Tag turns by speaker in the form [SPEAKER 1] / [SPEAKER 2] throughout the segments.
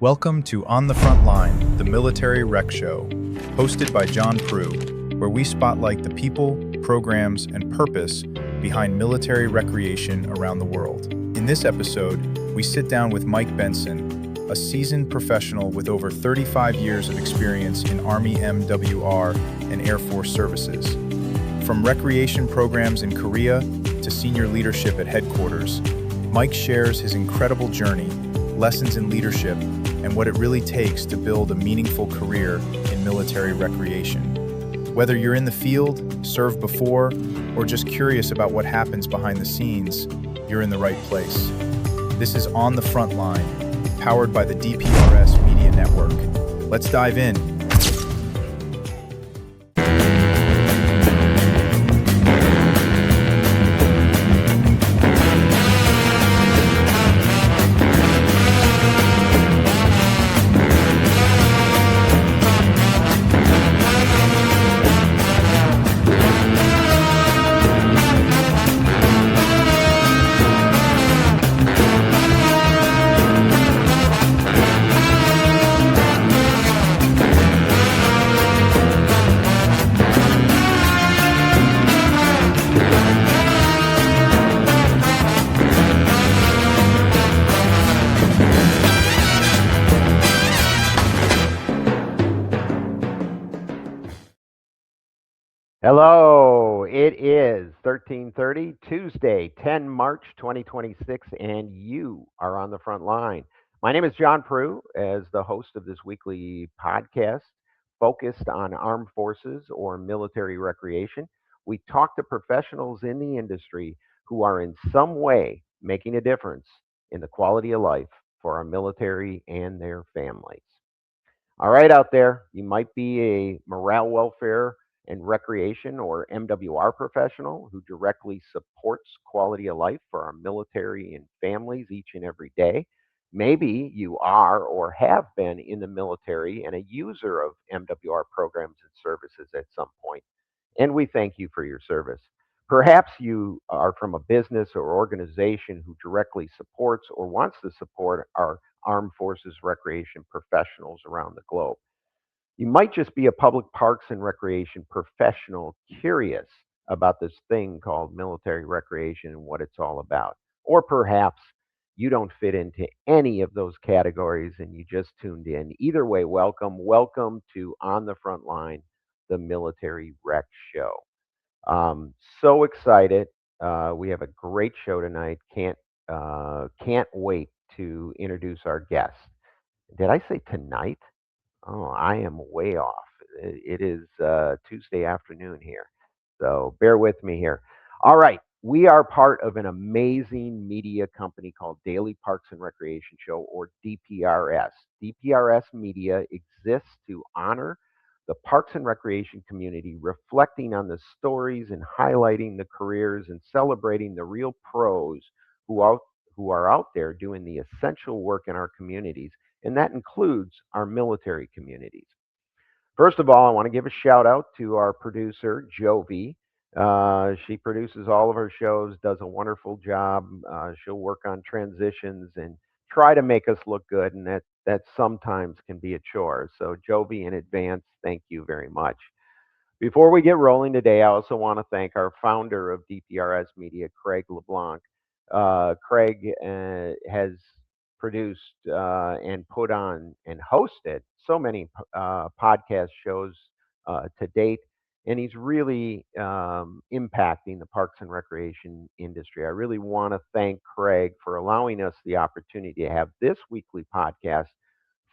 [SPEAKER 1] Welcome to On the Frontline, the Military Rec Show, hosted by John Prue, where we spotlight the people, programs, and purpose behind military recreation around the world. In this episode, we sit down with Mike Bensen, a seasoned professional with over 35 years of experience in Army MWR and Air Force services. From recreation programs in Korea to senior leadership at headquarters, Mike shares his incredible journey, lessons in leadership, and what it really takes to build a meaningful career in military recreation. Whether you're in the field, served before, or just curious about what happens behind the scenes, you're in the right place. This is On the Frontline, powered by the DPRS Media Network. Let's dive in.
[SPEAKER 2] Hello, it is 13:30 Tuesday, 10 March 2026, and you are on the front line. My name is John Prue, as the host of this weekly podcast focused on armed forces or military recreation. We talk to professionals in the industry who are in some way making a difference in the quality of life for our military and their families. All right, out there, you might be a morale, welfare, and recreation or MWR professional who directly supports quality of life for our military and families each and every day. Maybe you are or have been in the military and a user of MWR programs and services at some point, and we thank you for your service. Perhaps you are from a business or organization who directly supports or wants to support our armed forces recreation professionals around the globe. You might just be a public parks and recreation professional curious about this thing called military recreation and what it's all about. Or perhaps you don't fit into any of those categories and you just tuned in. Either way, welcome. Welcome to On the Front Line, the Military Rec Show. So excited. We have a great show tonight. Can't wait to introduce our guest. Did I say tonight? Oh, I am way off. It is Tuesday afternoon here. So bear with me here. All right. We are part of an amazing media company called Daily Parks and Recreation Show, or DPRS. DPRS Media exists to honor the parks and recreation community, reflecting on the stories and highlighting the careers and celebrating the real pros who are, who are out there doing the essential work in our communities, and that includes our military communities. First of all, I want to give a shout out to our producer, Jovi. She produces all of her shows, does a wonderful job. She'll work on transitions and try to make us look good, and that sometimes can be a chore. So, Jovi, in advance, thank you very much. Before we get rolling today, I also want to thank our founder of DPRS Media, Craig LeBlanc. Craig has produced and put on and hosted so many podcast shows to date, and he's really impacting the parks and recreation industry. I really want to thank Craig for allowing us the opportunity to have this weekly podcast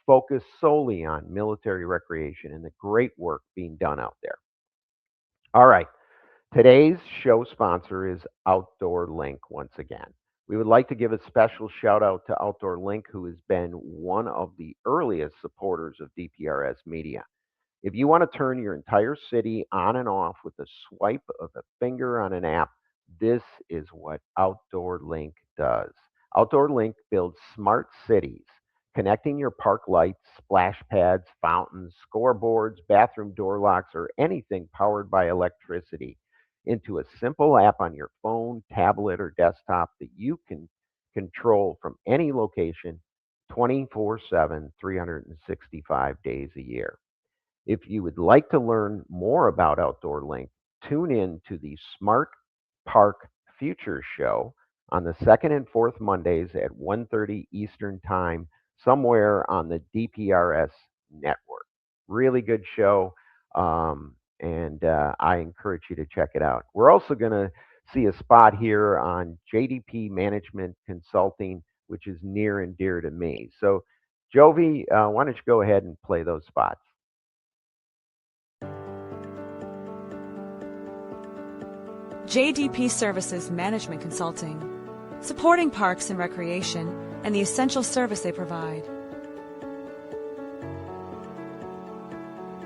[SPEAKER 2] focus solely on military recreation and the great work being done out there. All right. Today's show sponsor is Outdoor Link once again. We would like to give a special shout out to Outdoor Link, who has been one of the earliest supporters of DPRS Media. If you want to turn your entire city on and off with a swipe of a finger on an app, this is what Outdoor Link does. Outdoor Link builds smart cities, connecting your park lights, splash pads, fountains, scoreboards, bathroom door locks, or anything powered by electricity into a simple app on your phone, tablet, or desktop that you can control from any location 24/7, 365 days a year. If you would like to learn more about Outdoor Link, tune in to the Smart Park Future Show on the second and fourth Mondays at 1:30 Eastern Time, somewhere on the DPRS network. Really good show, and I encourage you to check it out. We're also going to see a spot here on JDP Management Consulting, which is near and dear to me. So, Jovi, why don't you go ahead and play those spots?
[SPEAKER 3] JDP Services Management Consulting, supporting parks and recreation and the essential service they provide.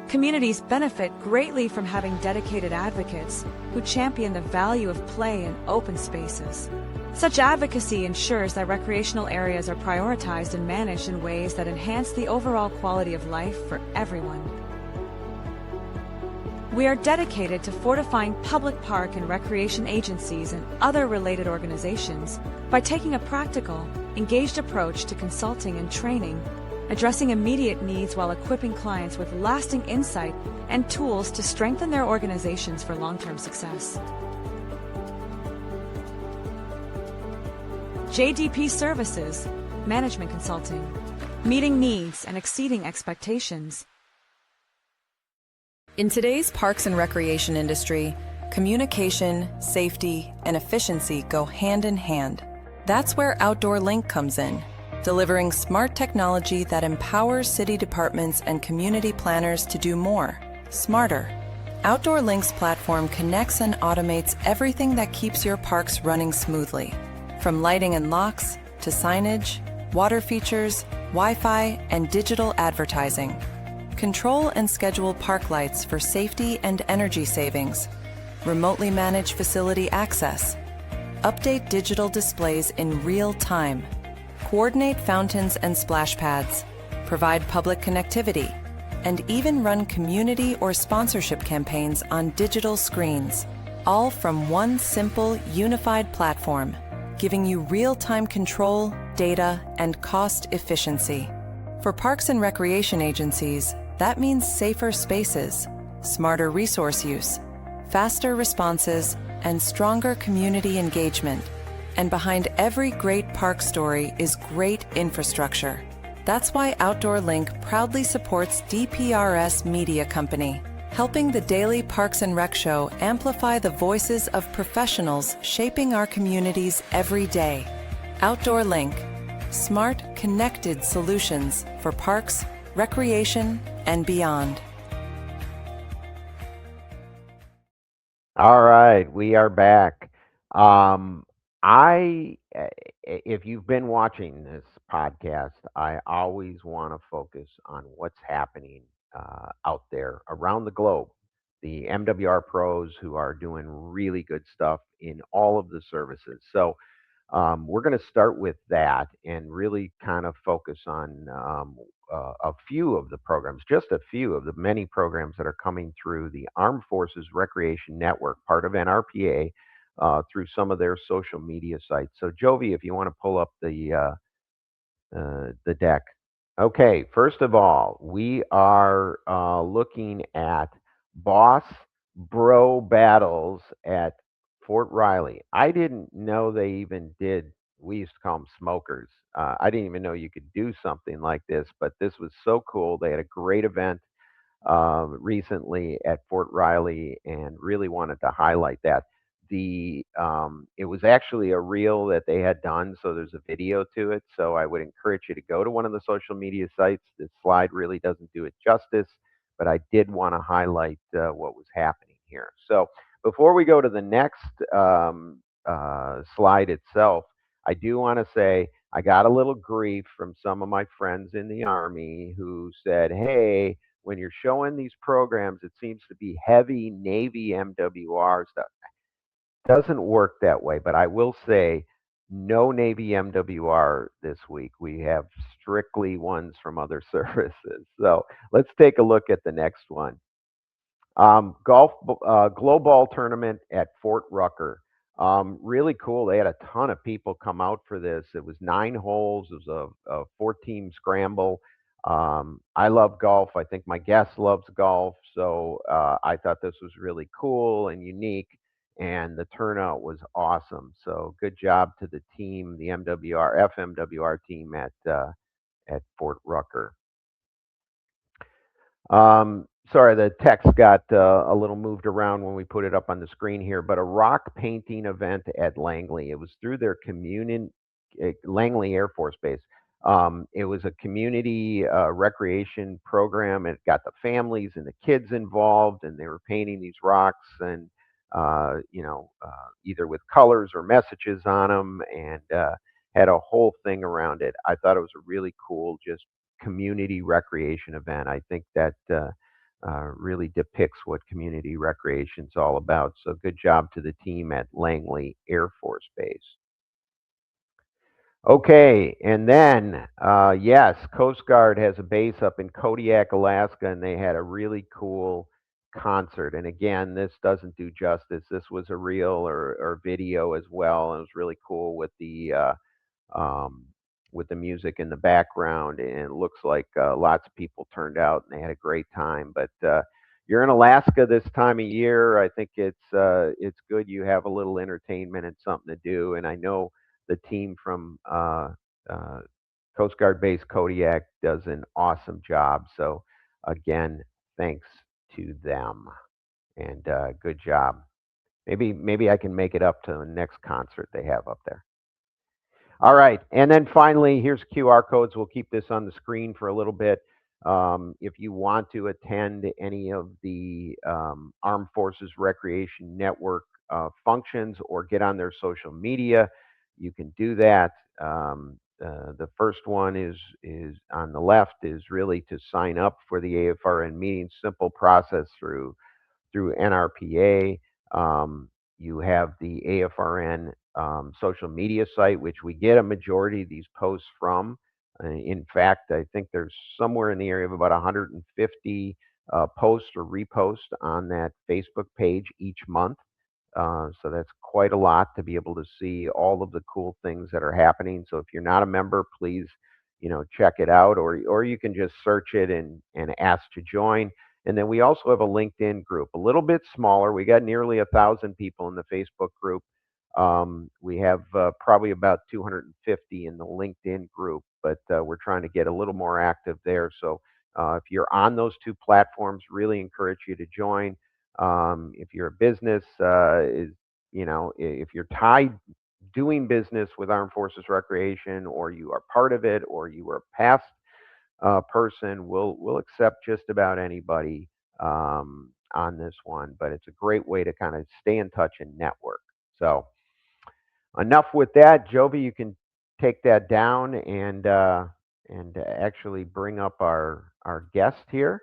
[SPEAKER 3] Communities benefit greatly from having dedicated advocates who champion the value of play in open spaces. Such advocacy ensures that recreational areas are prioritized and managed in ways that enhance the overall quality of life for everyone. We are dedicated to fortifying public park and recreation agencies and other related organizations by taking a practical, engaged approach to consulting and training, addressing immediate needs while equipping clients with lasting insight and tools to strengthen their organizations for long-term success. JDP Services, Management Consulting, meeting needs and exceeding expectations.
[SPEAKER 4] In today's parks and recreation industry, communication, safety, and efficiency go hand in hand. That's where Outdoor Link comes in, delivering smart technology that empowers city departments and community planners to do more, smarter. Outdoor Link's platform connects and automates everything that keeps your parks running smoothly, from lighting and locks to signage, water features, Wi-Fi, and digital advertising. Control and schedule park lights for safety and energy savings. Remotely manage facility access. Update digital displays in real time. Coordinate fountains and splash pads. Provide public connectivity. And even run community or sponsorship campaigns on digital screens. All from one simple, unified platform, giving you real-time control, data, and cost efficiency. For parks and recreation agencies, that means safer spaces, smarter resource use, faster responses, and stronger community engagement. And behind every great park story is great infrastructure. That's why Outdoor Link proudly supports DPRS Media Company, helping the daily Parks and Rec Show amplify the voices of professionals shaping our communities every day. Outdoor Link, smart, connected solutions for parks, recreation, and beyond.
[SPEAKER 2] All right, we are back. If you've been watching this podcast, I always want to focus on what's happening out there around the globe. The MWR pros who are doing really good stuff in all of the services. So we're going to start with that and really kind of focus on a few of the programs, just a few of the many programs that are coming through the Armed Forces Recreation Network, part of NRPA, through some of their social media sites. So, Jovi, if you want to pull up the deck. Okay, first of all, we are looking at boss bro battles at Fort Riley. I didn't know they even did, we used to call them smokers. I didn't even know you could do something like this, but this was so cool. They had a great event recently at Fort Riley and really wanted to highlight that. It was actually a reel that they had done, so there's a video to it. So I would encourage you to go to one of the social media sites. This slide really doesn't do it justice, but I did want to highlight what was happening here. So before we go to the next slide itself, I do want to say I got a little grief from some of my friends in the Army who said, "Hey, when you're showing these programs, it seems to be heavy Navy MWR stuff." Doesn't work that way, but I will say no Navy MWR this week. We have strictly ones from other services. So let's take a look at the next one. Golf Glow Ball tournament at Fort Rucker. Really cool. They had a ton of people come out for this. It was 9 holes. It was a four-team scramble. I love golf. I think my guest loves golf. So I thought this was really cool and unique. And the turnout was awesome. So good job to the team, the FMWR team at Fort Rucker. Sorry, the text got a little moved around when we put it up on the screen here, but a rock painting event at Langley. It was through their communion, Langley Air Force Base. It was a community recreation program. It got the families and the kids involved, and they were painting these rocks and, either with colors or messages on them, and had a whole thing around it. I thought it was a really cool, just community recreation event. I think that really depicts what community recreation is all about. So good job to the team at Langley Air Force Base. Okay, and then yes, Coast Guard has a base up in Kodiak, Alaska, and they had a really cool concert. And again, this doesn't do justice. This was a reel or video as well, and it was really cool um, with the music in the background, and it looks like lots of people turned out and they had a great time. But you're in Alaska this time of year. I think it's good you have a little entertainment and something to do. And I know the team from uh, Coast Guard Base Kodiak does an awesome job. So again, thanks to them, and good job. Maybe I can make it up to the next concert they have up there. All right. And then finally, here's QR codes. We'll keep this on the screen for a little bit. If you want to attend any of the Armed Forces Recreation Network functions or get on their social media, you can do that. The first one is on the left, is really to sign up for the AFRN meeting. Simple process through NRPA. You have the AFRN social media site, which we get a majority of these posts from. In fact, I think there's somewhere in the area of about 150 posts or reposts on that Facebook page each month. So that's quite a lot to be able to see all of the cool things that are happening. So if you're not a member, please, check it out, or you can just search it and ask to join. And then we also have a LinkedIn group, a little bit smaller. We got nearly 1,000 people in the Facebook group. We have probably about 250 in the LinkedIn group, but we're trying to get a little more active there. So if you're on those two platforms, really encourage you to join. If you're a business, if you're tied doing business with Armed Forces Recreation, or you are part of it, or you are past person, we'll accept just about anybody on this one. But it's a great way to kind of stay in touch and network. So enough with that, Jovi. You can take that down and actually bring up our guest here.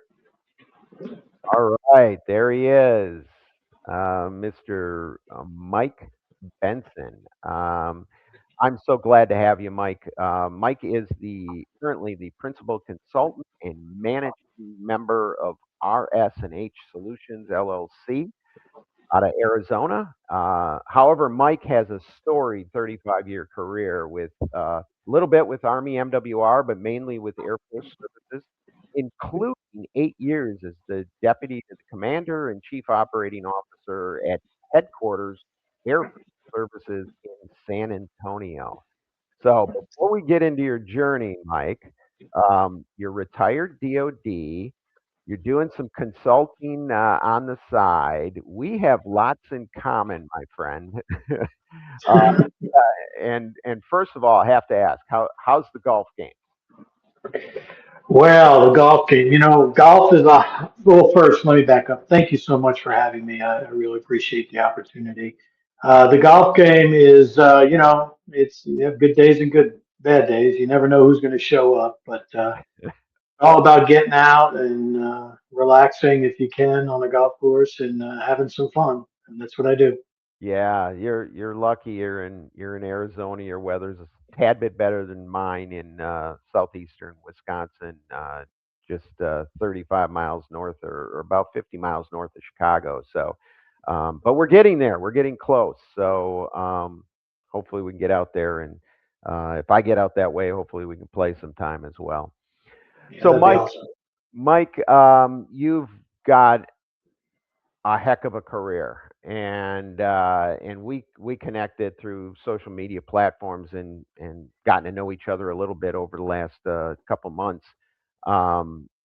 [SPEAKER 2] All right, there he is, Mr. Mike Bensen. I'm so glad to have you, Mike. Mike is currently the principal consultant and managing member of RS&H Solutions LLC out of Arizona. However, Mike has a storied 35-year career with a little bit with Army MWR, but mainly with Air Force Services, including 8 years as the deputy to the commander and chief operating officer at headquarters Air Force Services in San Antonio. So before we get into your journey, Mike, you're retired DOD. You're doing some consulting on the side. We have lots in common, my friend. uh, and first of all, I have to ask, how's the golf game?
[SPEAKER 5] Well, the golf game, golf is well, first, let me back up. Thank you so much for having me. I really appreciate the opportunity. The golf game is, you have good days and good bad days. You never know who's going to show up, but all about getting out and relaxing if you can on the golf course and having some fun. And that's what I do.
[SPEAKER 2] Yeah, you're lucky. You're in Arizona. Your weather's a tad bit better than mine in southeastern Wisconsin, just 35 miles north or about 50 miles north of Chicago. So But we're getting there. We're getting close. So hopefully we can get out there, and if I get out that way, hopefully we can play sometime as well.
[SPEAKER 5] Yeah,
[SPEAKER 2] So
[SPEAKER 5] that'd be awesome.
[SPEAKER 2] Mike, you've got a heck of a career, and we connected through social media platforms and gotten to know each other a little bit over the last couple months.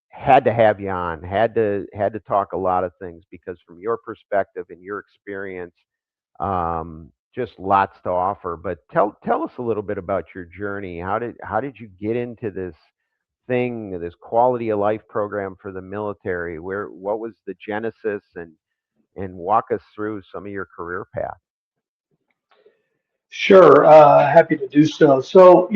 [SPEAKER 2] Had to have you on. Had to talk a lot of things because from your perspective and your experience, just lots to offer. But tell us a little bit about your journey. How did you get into this quality of life program for the military? What was the genesis, and walk us through some of your career path.
[SPEAKER 5] Sure, happy to do so. So,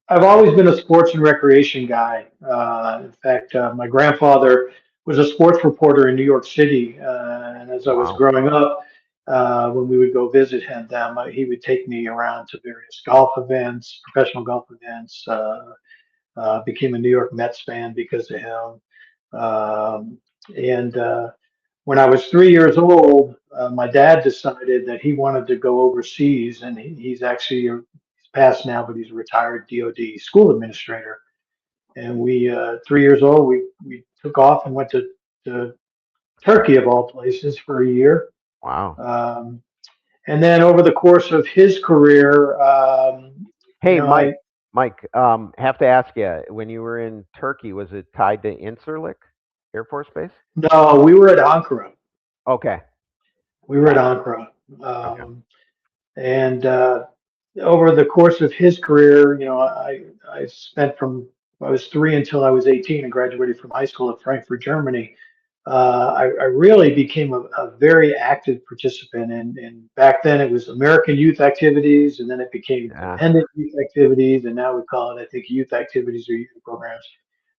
[SPEAKER 5] I've always been a sports and recreation guy. In fact, my grandfather was a sports reporter in New York City, and as I was
[SPEAKER 2] Wow.
[SPEAKER 5] growing up, when we would go visit him, he would take me around to various golf events, professional golf events. Became a New York Mets fan because of him. And When I was 3 years old, my dad decided that he wanted to go overseas, and he's actually he's passed now, but he's a retired DoD school administrator. And 3 years old, we took off and went to Turkey of all places for a year.
[SPEAKER 2] Wow.
[SPEAKER 5] Um, and then over the course of his career,
[SPEAKER 2] Hey,
[SPEAKER 5] I
[SPEAKER 2] Mike, have to ask you, when you were in Turkey, was it tied to Incirlik Air Force Base?
[SPEAKER 5] no, we were at Ankara.
[SPEAKER 2] Okay.
[SPEAKER 5] We were at
[SPEAKER 2] Got it.
[SPEAKER 5] Ankara.
[SPEAKER 2] Okay.
[SPEAKER 5] And Over the course of his career, I spent from I was 3 until I was 18 and graduated from high school at Frankfurt, Germany. I really became a very active participant, and back then it was American youth activities, and then it became
[SPEAKER 2] Yeah.
[SPEAKER 5] dependent youth activities, and now we call it, I think, youth activities or youth programs.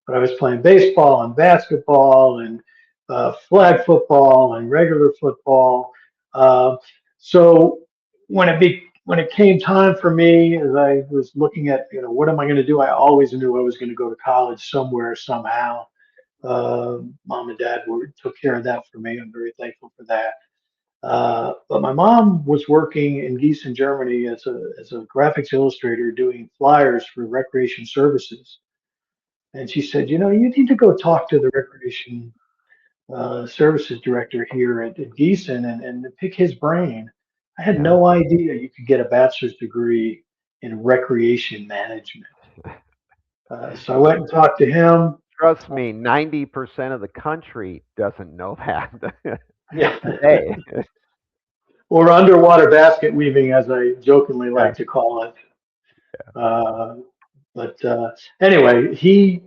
[SPEAKER 5] But I was playing baseball and basketball and flag football and regular football. Uh, so when it came time for me, as I was looking at, what am I going to do? I always knew I was going to go to college somewhere, somehow. Mom and dad took care of that for me. I'm very thankful for that. But my mom was working in Gießen, Germany as a graphics illustrator doing flyers for recreation services. And she said, you need to go talk to the recreation services director here at Gießen and pick his brain. I had
[SPEAKER 2] Yeah.
[SPEAKER 5] no idea you could get a bachelor's degree in recreation management. So I went and talked to him.
[SPEAKER 2] Trust me, 90% of the country doesn't know that
[SPEAKER 5] Yeah.
[SPEAKER 2] today.
[SPEAKER 5] Or underwater basket weaving, as I jokingly
[SPEAKER 2] Yeah.
[SPEAKER 5] like to call it. Uh, but anyway, he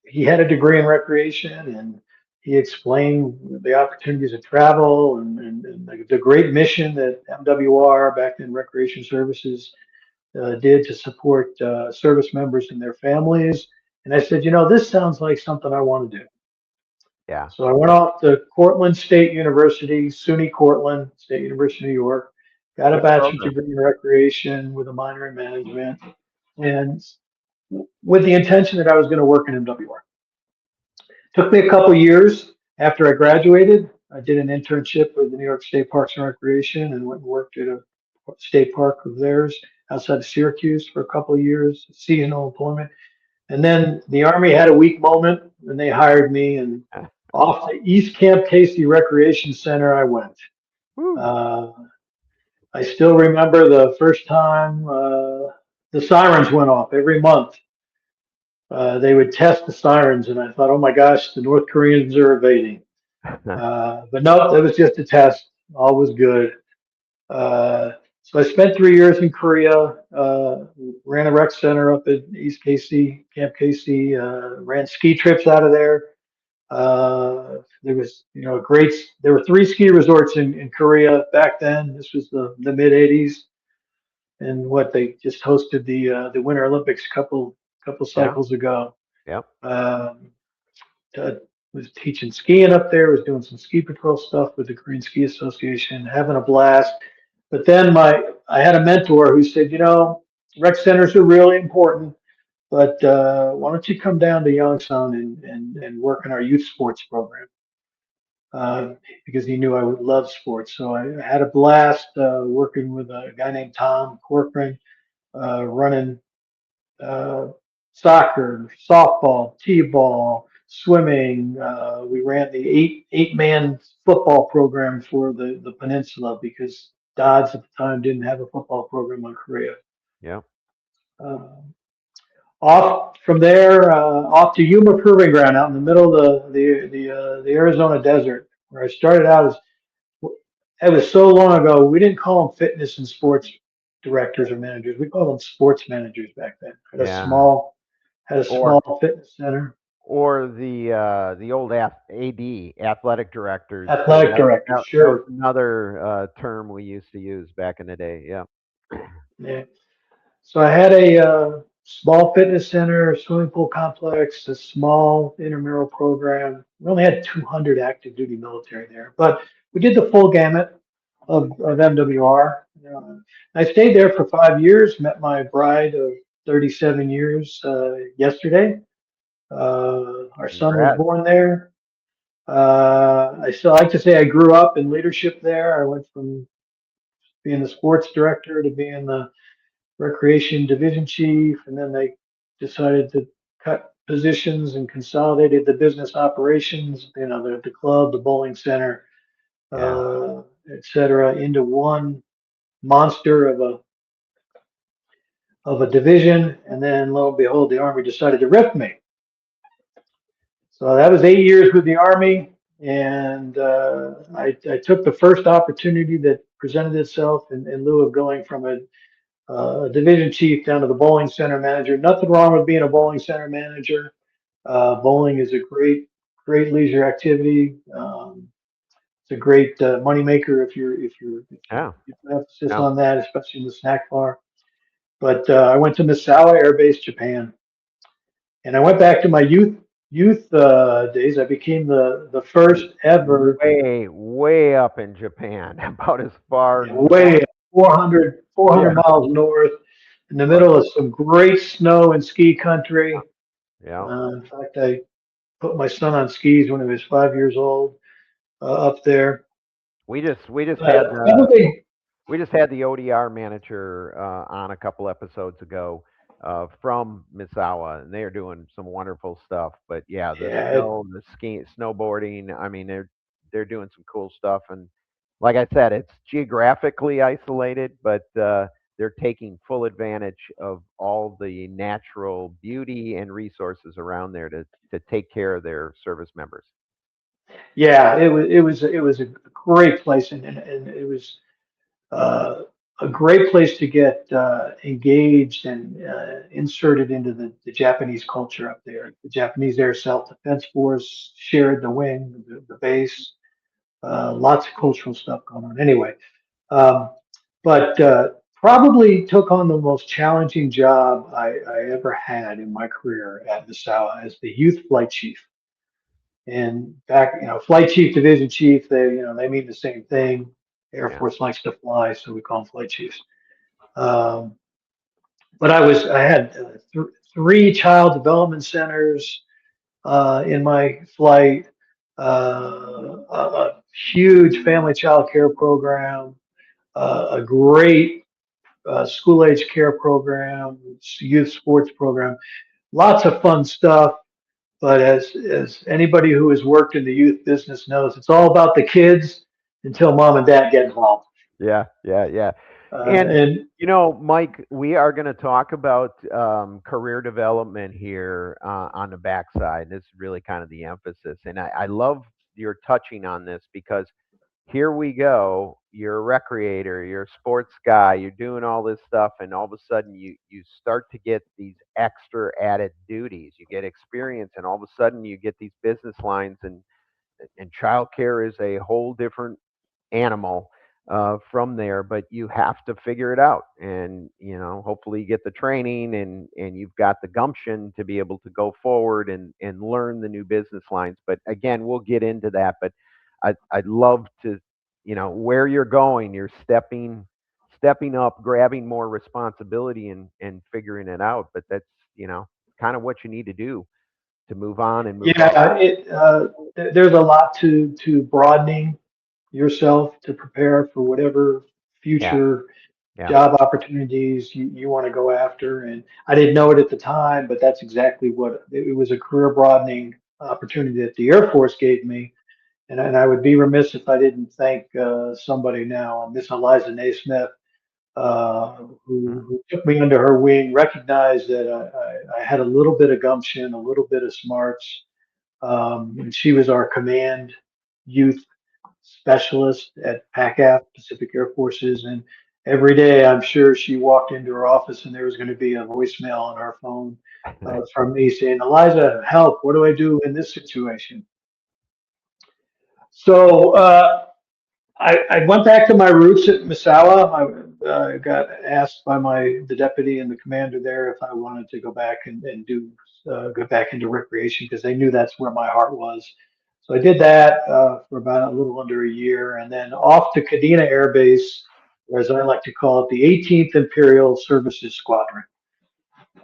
[SPEAKER 5] he had a degree in recreation, and he explained the opportunities of travel and the great mission that MWR, back then Recreation Services, did to support service members and their families. And I said, this sounds like something I want to do.
[SPEAKER 2] Yeah.
[SPEAKER 5] So I went off to Cortland State University, SUNY Cortland, State University of New York, got a
[SPEAKER 2] Good
[SPEAKER 5] bachelor's
[SPEAKER 2] program.
[SPEAKER 5] degree in recreation with a minor in management, and with the intention that I was going to work in MWR. Took me a couple years after I graduated. I did an internship with the New York State Parks and Recreation and went and worked at a state park of theirs outside of Syracuse for a couple of years, seasonal employment. And then the Army had a weak moment and they hired me, and off to East Camp Casey Recreation Center I went. Uh, I still remember the first time the sirens went off every month. They would test the sirens, and I thought, oh my gosh, the North Koreans are invading. But no, that was just a test. All was good. So I spent 3 years in Korea, ran a rec center up at East Casey, Camp Casey, ran ski trips out of there. There was, there were 3 ski resorts in Korea back then. This was the mid 80s. And what they just hosted the Winter Olympics couple
[SPEAKER 2] Yeah.
[SPEAKER 5] cycles ago.
[SPEAKER 2] Yep.
[SPEAKER 5] Was teaching skiing up there, was doing some ski patrol stuff with the Korean Ski Association, having a blast. But then I had a mentor who said, rec centers are really important, but why don't you come down to Yongsan and work in our youth sports program? uh, because he knew I would love sports. So I had a blast working with a guy named Tom Corcoran, running uh, soccer, softball, t-ball, swimming. We ran the eight-man football program for the peninsula because Dodds at the time didn't have a football program on Korea.
[SPEAKER 2] Yeah.
[SPEAKER 5] Uh, Off from there, off to Yuma Proving Ground out in the middle of the Arizona desert, where I started out as. It was so long ago. We didn't call them fitness and sports directors or managers. We called them sports managers back then.
[SPEAKER 2] Yeah.
[SPEAKER 5] Had a
[SPEAKER 2] Or
[SPEAKER 5] small fitness center.
[SPEAKER 2] the old AD, athletic directors too.
[SPEAKER 5] Athletic director,
[SPEAKER 2] That was
[SPEAKER 5] sure.
[SPEAKER 2] another term we used to use back in the day. Yeah.
[SPEAKER 5] Yeah. So I had a small fitness center, a swimming pool complex, a small intramural program. We only had 200 active duty military there, but we did the full gamut of MWR. I stayed there for 5 years, met my bride of 37 years yesterday. Our son was
[SPEAKER 2] Congrats.
[SPEAKER 5] born there. I still like to say I grew up in leadership there. I went from being the sports director to being the recreation division chief, and then they decided to cut positions and consolidated the business operations, the club, the bowling center,
[SPEAKER 2] Yeah.
[SPEAKER 5] et cetera, into one monster of a division. And then lo and behold, the Army decided to rip me. So that was 8 years with the Army, and I took the first opportunity that presented itself in lieu of going from a division chief down to the bowling center manager. Nothing wrong with being a bowling center manager. Bowling is a great leisure activity. It's a great moneymaker if
[SPEAKER 2] Yeah.
[SPEAKER 5] you put emphasis
[SPEAKER 2] Yeah.
[SPEAKER 5] on that, especially in the snack bar. But I went to Misawa Air Base, Japan, and I went back to my youth days. I became the first ever
[SPEAKER 2] Way up in Japan, about as far
[SPEAKER 5] way
[SPEAKER 2] north.
[SPEAKER 5] 400
[SPEAKER 2] Yeah.
[SPEAKER 5] miles north in the
[SPEAKER 2] Right.
[SPEAKER 5] middle of some great snow and ski country.
[SPEAKER 2] Yeah.
[SPEAKER 5] In fact, I put my son on skis when he was 5 years old up there. Probably,
[SPEAKER 2] We just had the ODR manager on a couple episodes ago from Misawa, and they are doing some wonderful stuff. But yeah, the
[SPEAKER 5] yeah,
[SPEAKER 2] snow, the skiing, snowboarding. I mean, they're doing some cool stuff. And like I said, it's geographically isolated, but they're taking full advantage of all the natural beauty and resources around there to take care of their service members.
[SPEAKER 5] yeah, it was a great place, and it was uh, a great place to get engaged and inserted into the Japanese culture up there. The Japanese Air Self Defense Force shared the wing, the base. Lots of cultural stuff going on. Anyway, um, but probably took on the most challenging job I ever had in my career at Misawa as the youth flight chief. And back, flight chief, division chief, they mean the same thing. Air
[SPEAKER 2] Yeah.
[SPEAKER 5] Force likes to fly, so we call them flight chiefs. Um, but I had three child development centers in my flight, a huge family child care program, a great school age care program, youth sports program, lots of fun stuff. But as anybody who has worked in the youth business knows, it's all about the kids until mom and dad get involved.
[SPEAKER 2] Yeah, yeah, yeah. And
[SPEAKER 5] And
[SPEAKER 2] Mike, we are going to talk about career development here on the backside. This is really kind of the emphasis, and I love you're touching on this because here we go. You're a recreator, you're a sports guy, you're doing all this stuff, and all of a sudden you start to get these extra added duties. You get experience, and all of a sudden you get these business lines, and childcare is a whole different animal from there, but you have to figure it out. And, hopefully you get the training and you've got the gumption to be able to go forward and learn the new business lines. But again, we'll get into that. But I'd love to, where you're going, you're stepping up, grabbing more responsibility and figuring it out. But that's, kind of what you need to do. to move on and move forward?
[SPEAKER 5] Yeah, there's a lot to broadening yourself to prepare for whatever
[SPEAKER 2] Yeah,
[SPEAKER 5] future
[SPEAKER 2] yeah,
[SPEAKER 5] job opportunities you want to go after. And I didn't know it at the time, but that's exactly what it was, a career broadening opportunity that the Air Force gave me. And I would be remiss if I didn't thank somebody now, Miss Eliza Naismith,
[SPEAKER 2] mm,
[SPEAKER 5] who took me under her wing, recognized that I had a little bit of gumption, a little bit of smarts. And she was our command youth specialist at PACAF, Pacific Air Forces. And every day, I'm sure she walked into her office and there was going to be a voicemail on her phone from me saying, "Eliza, help! What do I do in this situation?" So I went back to my roots at Misawa. I got asked by the deputy and the commander there if I wanted to go back and do go back into recreation because they knew that's where my heart was. So I did that for about a little under a year, and then off to Kadena Air Base, or as I like to call it, the 18th Imperial Services Squadron.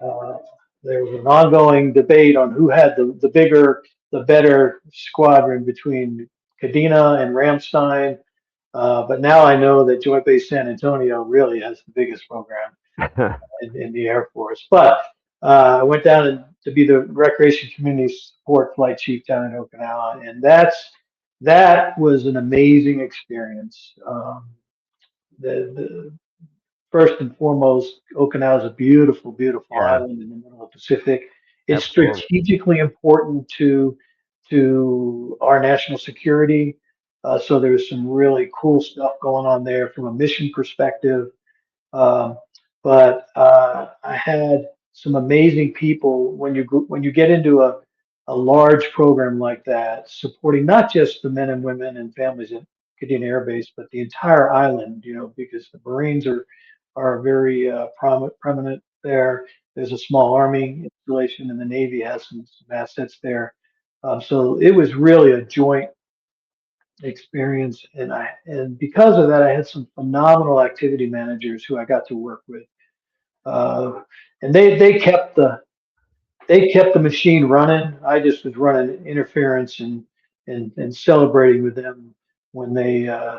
[SPEAKER 5] Uh, there was an ongoing debate on who had the bigger, the better squadron between Kadena and Ramstein. But now I know that Joint Base San Antonio really has the biggest program in the Air Force. But I went down to be the Recreation Community Support Flight Chief down in Okinawa, and that was an amazing experience. The first and foremost, Okinawa is a beautiful, beautiful
[SPEAKER 2] yeah,
[SPEAKER 5] island in the middle of the Pacific. It's
[SPEAKER 2] absolutely.
[SPEAKER 5] strategically important to our national security. So there's some really cool stuff going on there from a mission perspective. Um, but I had some amazing people when you get into a large program like that, supporting not just the men and women and families at Kadena Air Base, but the entire island. Because the Marines are very prominent there. There's a small Army installation, and the Navy has some assets there. So it was really a joint experience, and because of that, I had some phenomenal activity managers who I got to work with, uh, and they kept the machine running. I just was running interference and celebrating with them when they uh,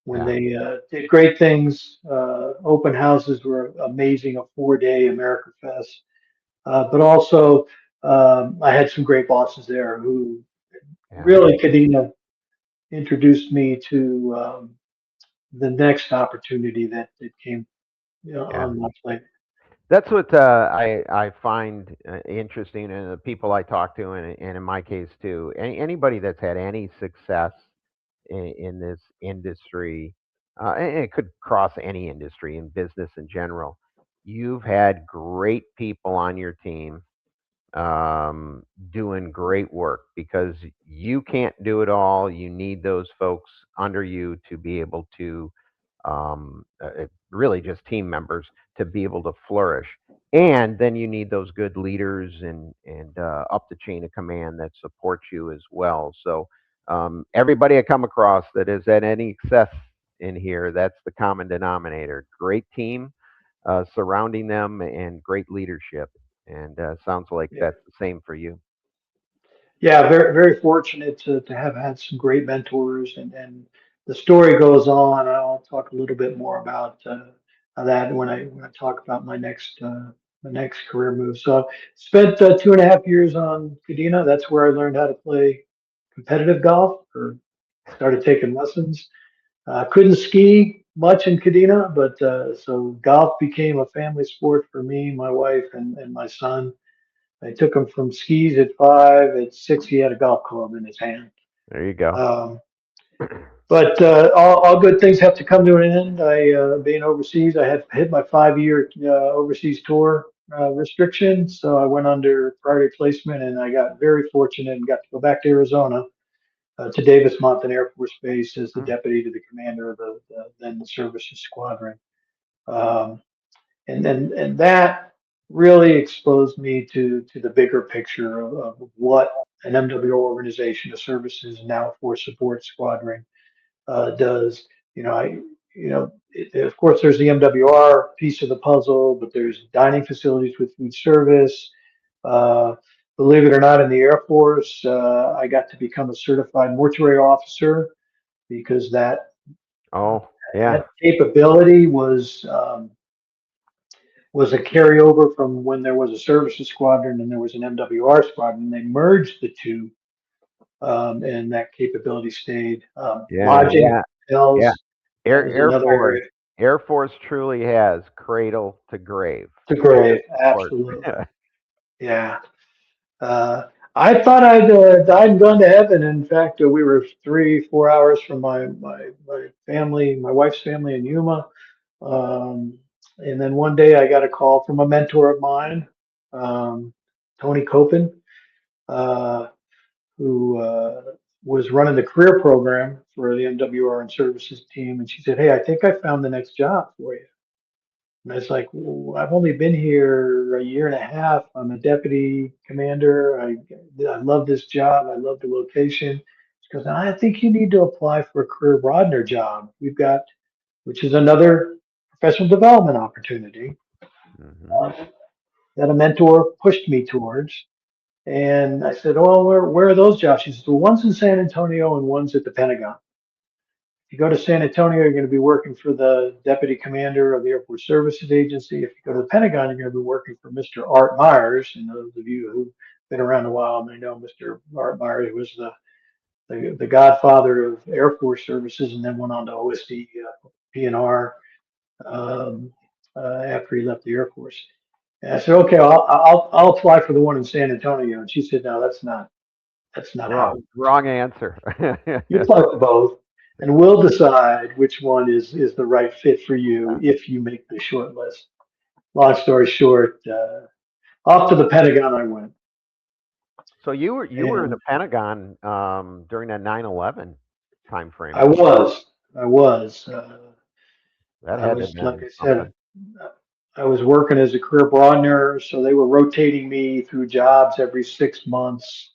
[SPEAKER 5] when
[SPEAKER 2] Yeah,
[SPEAKER 5] they did great things. Open houses were amazing, a 4-day America Fest, but also I had some great bosses there who
[SPEAKER 2] yeah.
[SPEAKER 5] really Kadena introduced me to the next opportunity that came
[SPEAKER 2] Yeah.
[SPEAKER 5] on my plate.
[SPEAKER 2] That's what I find interesting, and the people I talk to, and in my case too, anybody that's had any success in this industry, and it could cross any industry in business in general. You've had great people on your team doing great work because you can't do it all. You need those folks under you to be able to really just team members to be able to flourish. And then you need those good leaders and up the chain of command that support you as well. So everybody I come across that has had any success in here, that's the common denominator. Great team surrounding them and great leadership. And sounds like
[SPEAKER 5] Yeah,
[SPEAKER 2] that's the same for you.
[SPEAKER 5] yeah, very very fortunate to have had some great mentors, and the story goes on. I'll talk a little bit more about that when I talk about my next career move. So I spent 2.5 years on Kadena. That's where I learned how to play competitive golf, or started taking lessons. Couldn't ski much in Kadena, but so golf became a family sport for me, my wife, and my son. I took him from skis at 5. At 6, he had a golf club in his hand.
[SPEAKER 2] There you go.
[SPEAKER 5] Um, but all good things have to come to an end. Being overseas, I had hit my 5-year overseas tour restriction, so I went under priority placement, and I got very fortunate and got to go back to Arizona, to Davis Monthan Air Force Base as the
[SPEAKER 2] Mm,
[SPEAKER 5] deputy to the commander of then the services squadron. Um, and that really exposed me to the bigger picture of what an MWO organization, a services now force support squadron, does. You know, I of course there's the MWR piece of the puzzle, but there's dining facilities with food service. Uh, believe it or not, in the Air Force, I got to become a certified mortuary officer because
[SPEAKER 2] Oh, yeah.
[SPEAKER 5] that capability was a carryover from when there was a services squadron and there was an MWR squadron. They merged the two, and that capability stayed.
[SPEAKER 2] Yeah,
[SPEAKER 5] Lodging,
[SPEAKER 2] yeah, yeah.
[SPEAKER 5] hotels, that was
[SPEAKER 2] Air
[SPEAKER 5] another
[SPEAKER 2] Force.
[SPEAKER 5] area
[SPEAKER 2] Air Force truly has cradle to grave.
[SPEAKER 5] to grave.
[SPEAKER 2] Support.
[SPEAKER 5] Absolutely. Yeah. Uh, I thought I'd died and gone to heaven. In fact, we were 3, 4 hours from my family, my wife's family in Yuma. Um, and then one day I got a call from a mentor of mine, um, Tony Copen, uh, who was running the career program for the MWR and services team. And she said, "Hey, I think I found the next job for you." And I was like, "Well, I've only been here a year and a half. I'm a deputy commander. I love this job. I love the location." She goes, "I think you need to apply for a career broadener job. We've got, which is another professional development opportunity
[SPEAKER 2] Hmm.
[SPEAKER 5] uh, that a mentor pushed me towards." And I said, "Oh, where are those jobs?" She says, "Well, one's in San Antonio and one's at the Pentagon. If you go to San Antonio, you're going to be working for the deputy commander of the Air Force Services Agency. If you go to the Pentagon, you're going to be working for Mr. Art Myers." And those of you who've been around a while may know Mr. Art Myers, who was the godfather of Air Force Services and then went on to OSD, PNR, after he left the Air Force. And I said, "Okay, I'll apply for the one in San Antonio." And she said, "No, that's not how
[SPEAKER 2] Wrong.
[SPEAKER 5] it works.
[SPEAKER 2] Wrong answer.
[SPEAKER 5] You apply for both, and we'll decide which one is the right fit for you if you make the short list." Long story short, off to the Pentagon I went.
[SPEAKER 2] So you were in the
[SPEAKER 5] And
[SPEAKER 2] Pentagon during that 9/11 time frame.
[SPEAKER 5] I was, I was,
[SPEAKER 2] That
[SPEAKER 5] I
[SPEAKER 2] had to
[SPEAKER 5] was,
[SPEAKER 2] have
[SPEAKER 5] like
[SPEAKER 2] been
[SPEAKER 5] I said,
[SPEAKER 2] something.
[SPEAKER 5] I was working as a career broadener, so they were rotating me through jobs every 6 months.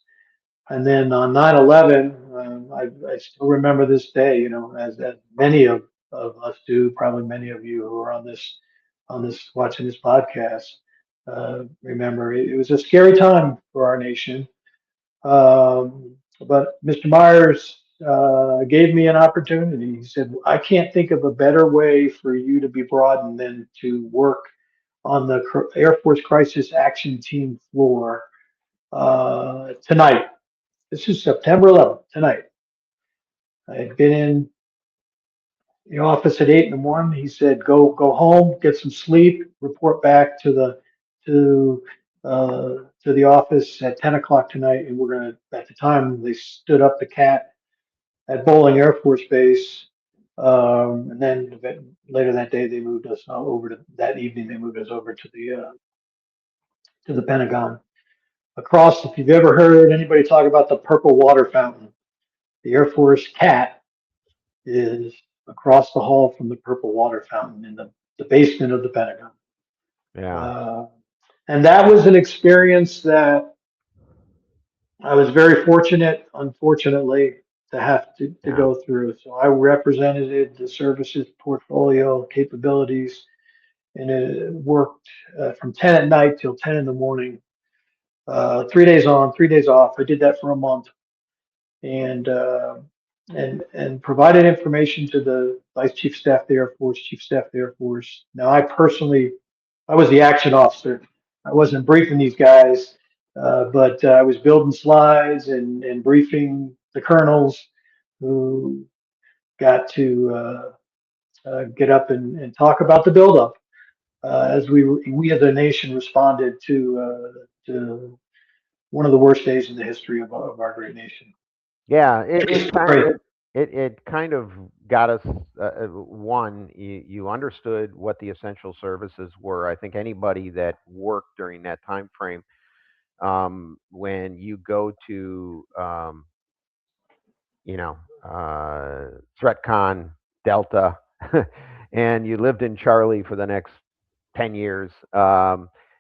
[SPEAKER 5] And then on 9/11, I still remember this day, as many of us do, probably many of you who are on this watching this podcast, remember it was a scary time for our nation. But Mr. Myers gave me an opportunity. He said, "I can't think of a better way for you to be broadened than to work on the Air Force Crisis Action Team floor tonight." This is September 11th, tonight. I had been in the office at 8 in the morning. He said, "Go home, get some sleep, report back to to the office at 10 o'clock tonight, and we're gonna." At the time, they stood up the cat at Bolling Air Force Base, and then later that day they moved us over to that evening. They moved us over to the Pentagon. Across, if you've ever heard anybody talk about the purple water fountain, the Air Force cat is across the hall from the purple water fountain in the basement of the Pentagon.
[SPEAKER 2] Yeah.
[SPEAKER 5] Uh, and that was an experience that I was very fortunate, unfortunately, to have to
[SPEAKER 2] Yeah.
[SPEAKER 5] go through. So I represented the services portfolio capabilities, and it worked from 10 at night till 10 in the morning, 3 days on, 3 days off. I did that for a month, and and provided information to the Vice Chief Staff of the Air Force, Chief Staff of the Air Force. Now, I was the action officer. I wasn't briefing these guys, but I was building slides and briefing the colonels who got to get up and talk about the buildup as we as a nation responded to one of the worst days in the history of our great nation.
[SPEAKER 2] Yeah,
[SPEAKER 5] True story.
[SPEAKER 2] it kind of got us one. You understood what the essential services were. I think anybody that worked during that time frame, when you go to you know ThreatCon Delta, and you lived in Charlie for the next 10 years.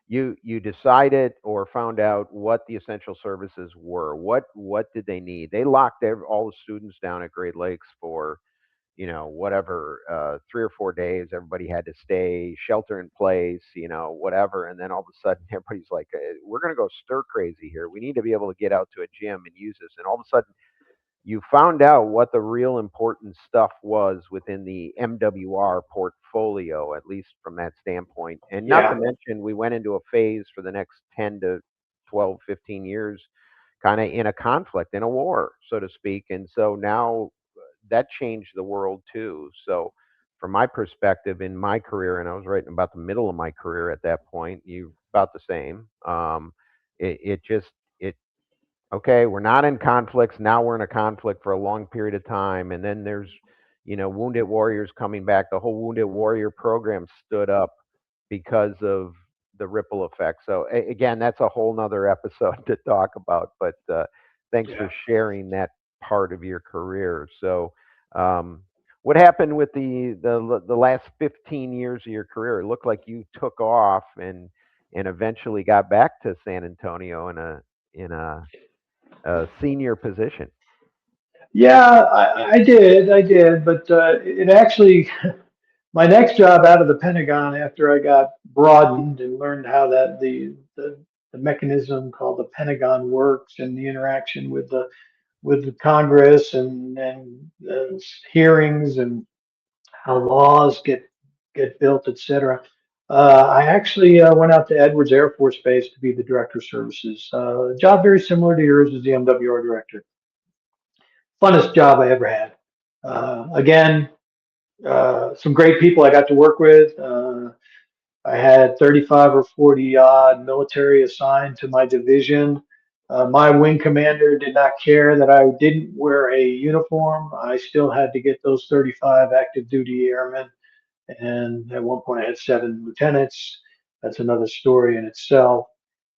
[SPEAKER 2] You decided or found out what the essential services were. What did they need? They locked all the students down at Great Lakes for whatever, 3 or 4 days, everybody had to stay, shelter in place, whatever. And then all of a sudden, everybody's like, we're going to go stir crazy here. We need to be able to get out to a gym and use this. And all of a sudden, you found out what the real important stuff was within the MWR portfolio, at least from that standpoint. And not to
[SPEAKER 5] Yeah.
[SPEAKER 2] mention, we went into a phase for the next 10 to 12, 15 years, kind of in a conflict, in a war, so to speak. And so now that changed the world too. So, from my perspective, in my career, and I was right in about the middle of my career at that point, you about the same. It just it okay, we're not in conflicts. Now we're in a conflict for a long period of time. And then there's, wounded warriors coming back. The whole wounded warrior program stood up because of the ripple effect. So again, that's a whole nother episode to talk about, but thanks
[SPEAKER 5] Yeah.
[SPEAKER 2] for sharing that part of your career. So, what happened with the last 15 years of your career? It looked like you took off and eventually got back to San Antonio in a senior position.
[SPEAKER 5] Yeah, I did, but it actually, my next job out of the Pentagon after I got broadened and learned how that the mechanism called the Pentagon works and the interaction with the Congress and hearings and how laws get built, et cetera. I actually went out to Edwards Air Force Base to be the director of services. A job very similar to yours as the MWR director. Funnest job I ever had. Again, some great people I got to work with. I had 35 or 40 odd military assigned to my division. My wing commander did not care that I didn't wear a uniform. I still had to get those 35 active duty airmen. And at one point, I had 7 lieutenants. That's another story in itself.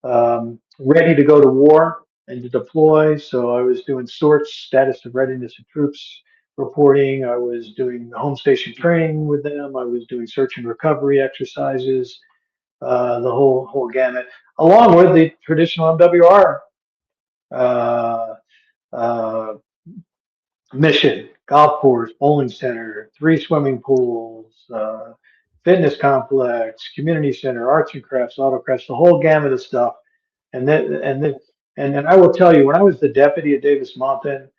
[SPEAKER 5] Ready to go to war and to deploy. So I was doing sorts, status of readiness of troops reporting. I was doing home station training with them. I was doing search and recovery exercises, the whole gamut, along with the traditional MWR uh, uh, mission, golf course, bowling center, 3 swimming pools, fitness complex, community center, arts and crafts, autocrafts, the whole gamut of stuff. And then I will tell you, when I was the deputy at Davis Mountain,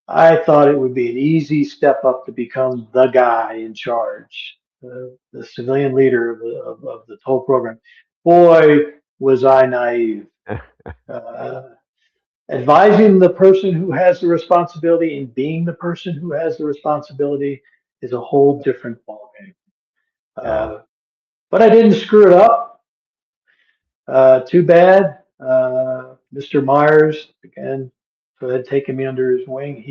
[SPEAKER 5] I thought it would be an easy step up to become the guy in charge, the civilian leader of the whole program. Boy, was I naive. Uh, Advising the person who has the responsibility and being the person who has the responsibility is a whole different ballgame.
[SPEAKER 2] Yeah.
[SPEAKER 5] Uh, but I didn't screw it up. Too bad. Mr. Myers, again, who had taken me under his wing,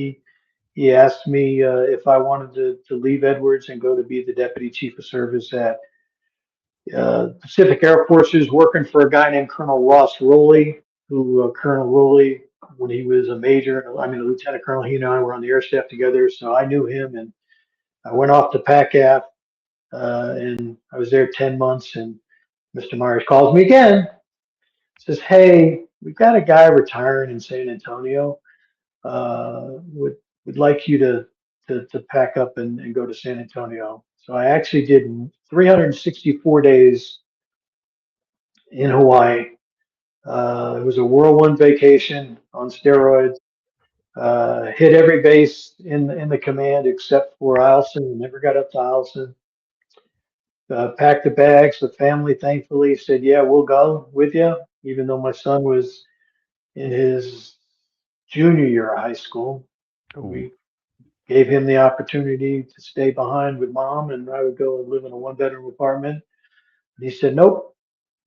[SPEAKER 5] he asked me if I wanted to leave Edwards and go to be the deputy chief of service at Pacific Air Forces, working for a guy named Colonel Ross Rowley, who Colonel Rowley, when he was a major, I mean a lieutenant colonel, he and I were on the air staff together, so I knew him, and I went off to PACAF, and I was there 10 months, and Mr. Myers calls me again, says, "Hey, we've got a guy retiring in San Antonio. Would like you to pack up and go to San Antonio." So I actually did 364 days in Hawaii. It was a whirlwind vacation on steroids. Hit every base in the command except for Eielson. We never got up to Eielson. Packed the bags. The family thankfully said, "Yeah, we'll go with you," even though my son was in his junior year of high school.
[SPEAKER 2] Ooh.
[SPEAKER 5] We gave him the opportunity to stay behind with mom, and I would go and live in a 1 bedroom apartment. And he said, "Nope,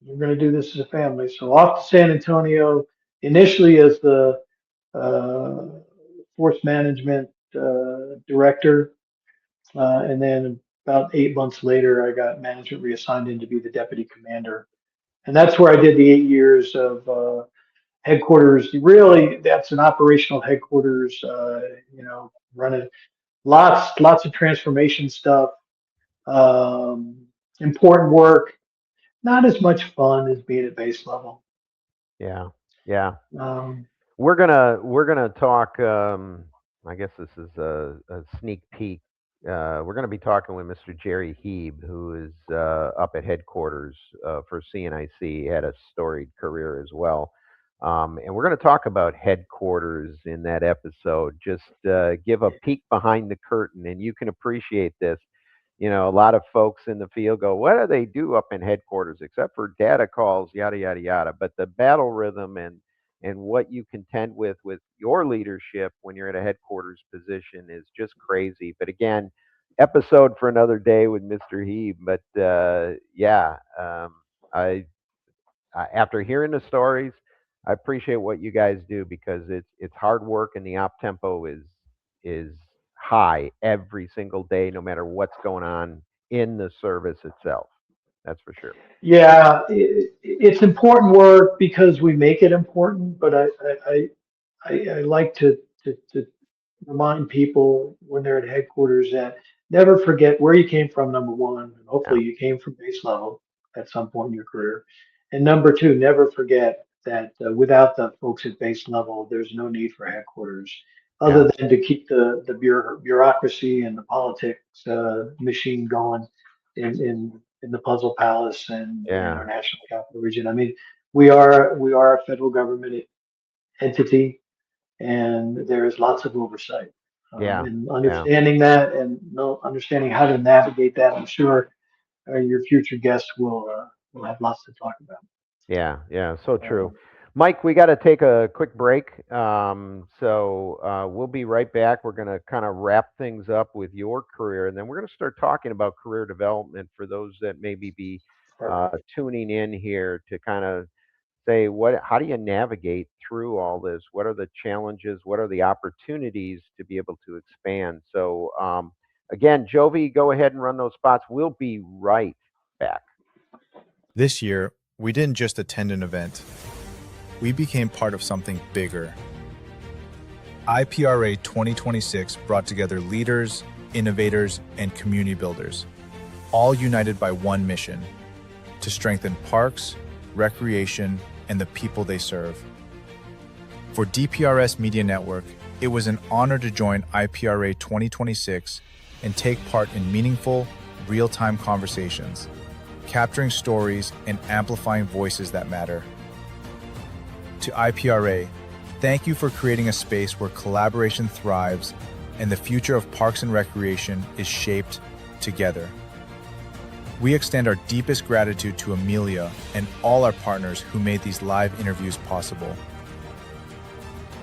[SPEAKER 5] we're going to do this as a family." So off to San Antonio, initially as the uh, force management director, and then about 8 months later, I got management reassigned in to be the deputy commander, and that's where I did the 8 years of headquarters. Really, that's an operational headquarters. Running lots of transformation stuff, um, important work. Not as much fun as being at base level.
[SPEAKER 2] Yeah. Yeah.
[SPEAKER 5] Um,
[SPEAKER 2] We're gonna talk. I guess this is a sneak peek We're going to be talking with Mr. Jerry Heeb, who is up at headquarters for CNIC. He had a storied career as well. And we're going to talk about headquarters in that episode. Just give a peek behind the curtain, and you can appreciate this. You know, a lot of folks in the field go, "What do they do up in headquarters except for data calls, yada yada yada?" But the battle rhythm and what you contend with your leadership when you're at a headquarters position is just crazy. But again, episode for another day with Mr. Heeb. But yeah, I after hearing the stories, I appreciate what you guys do because it's hard work and the op tempo is high every single day, no matter what's going on in the service itself. That's for sure.
[SPEAKER 5] Yeah, it's important work because we make it important, but I like to remind people when they're at headquarters that never forget where you came from, number one, and
[SPEAKER 2] Yeah,
[SPEAKER 5] hopefully you came from base level at some point in your career. And number two, never forget that without the folks at base level, there's no need for headquarters
[SPEAKER 2] yeah,
[SPEAKER 5] other than to keep the bureaucracy and the politics machine going in the Puzzle Palace and in
[SPEAKER 2] yeah,
[SPEAKER 5] our national capital region. I mean, we are a federal government entity, and there is lots of oversight.
[SPEAKER 2] yeah,
[SPEAKER 5] And
[SPEAKER 2] yeah.
[SPEAKER 5] understanding that and understanding how to navigate that, I'm sure your future guests will have lots to talk about.
[SPEAKER 2] Yeah, yeah, so true.
[SPEAKER 5] Um,
[SPEAKER 2] Mike, we got to take a quick break. So we'll be right back. We're going to kind of wrap things up with your career, and then we're going to start talking about career development for those that maybe be tuning in here to kind of say how do you navigate through all this? What are the challenges? What are the opportunities to be able to expand? So again, Jovi, go ahead and run those spots. We'll be right back.
[SPEAKER 1] This year, we didn't just attend an event, we became part of something bigger. IPRA 2026 brought together leaders, innovators, and community builders, all united by one mission: to strengthen parks, recreation, and the people they serve. For DPRS Media Network, it was an honor to join IPRA 2026 and take part in meaningful, real-time conversations, capturing stories and amplifying voices that matter. To IPRA, thank you for creating a space where collaboration thrives and the future of parks and recreation is shaped together. We extend our deepest gratitude to Amelia and all our partners who made these live interviews possible.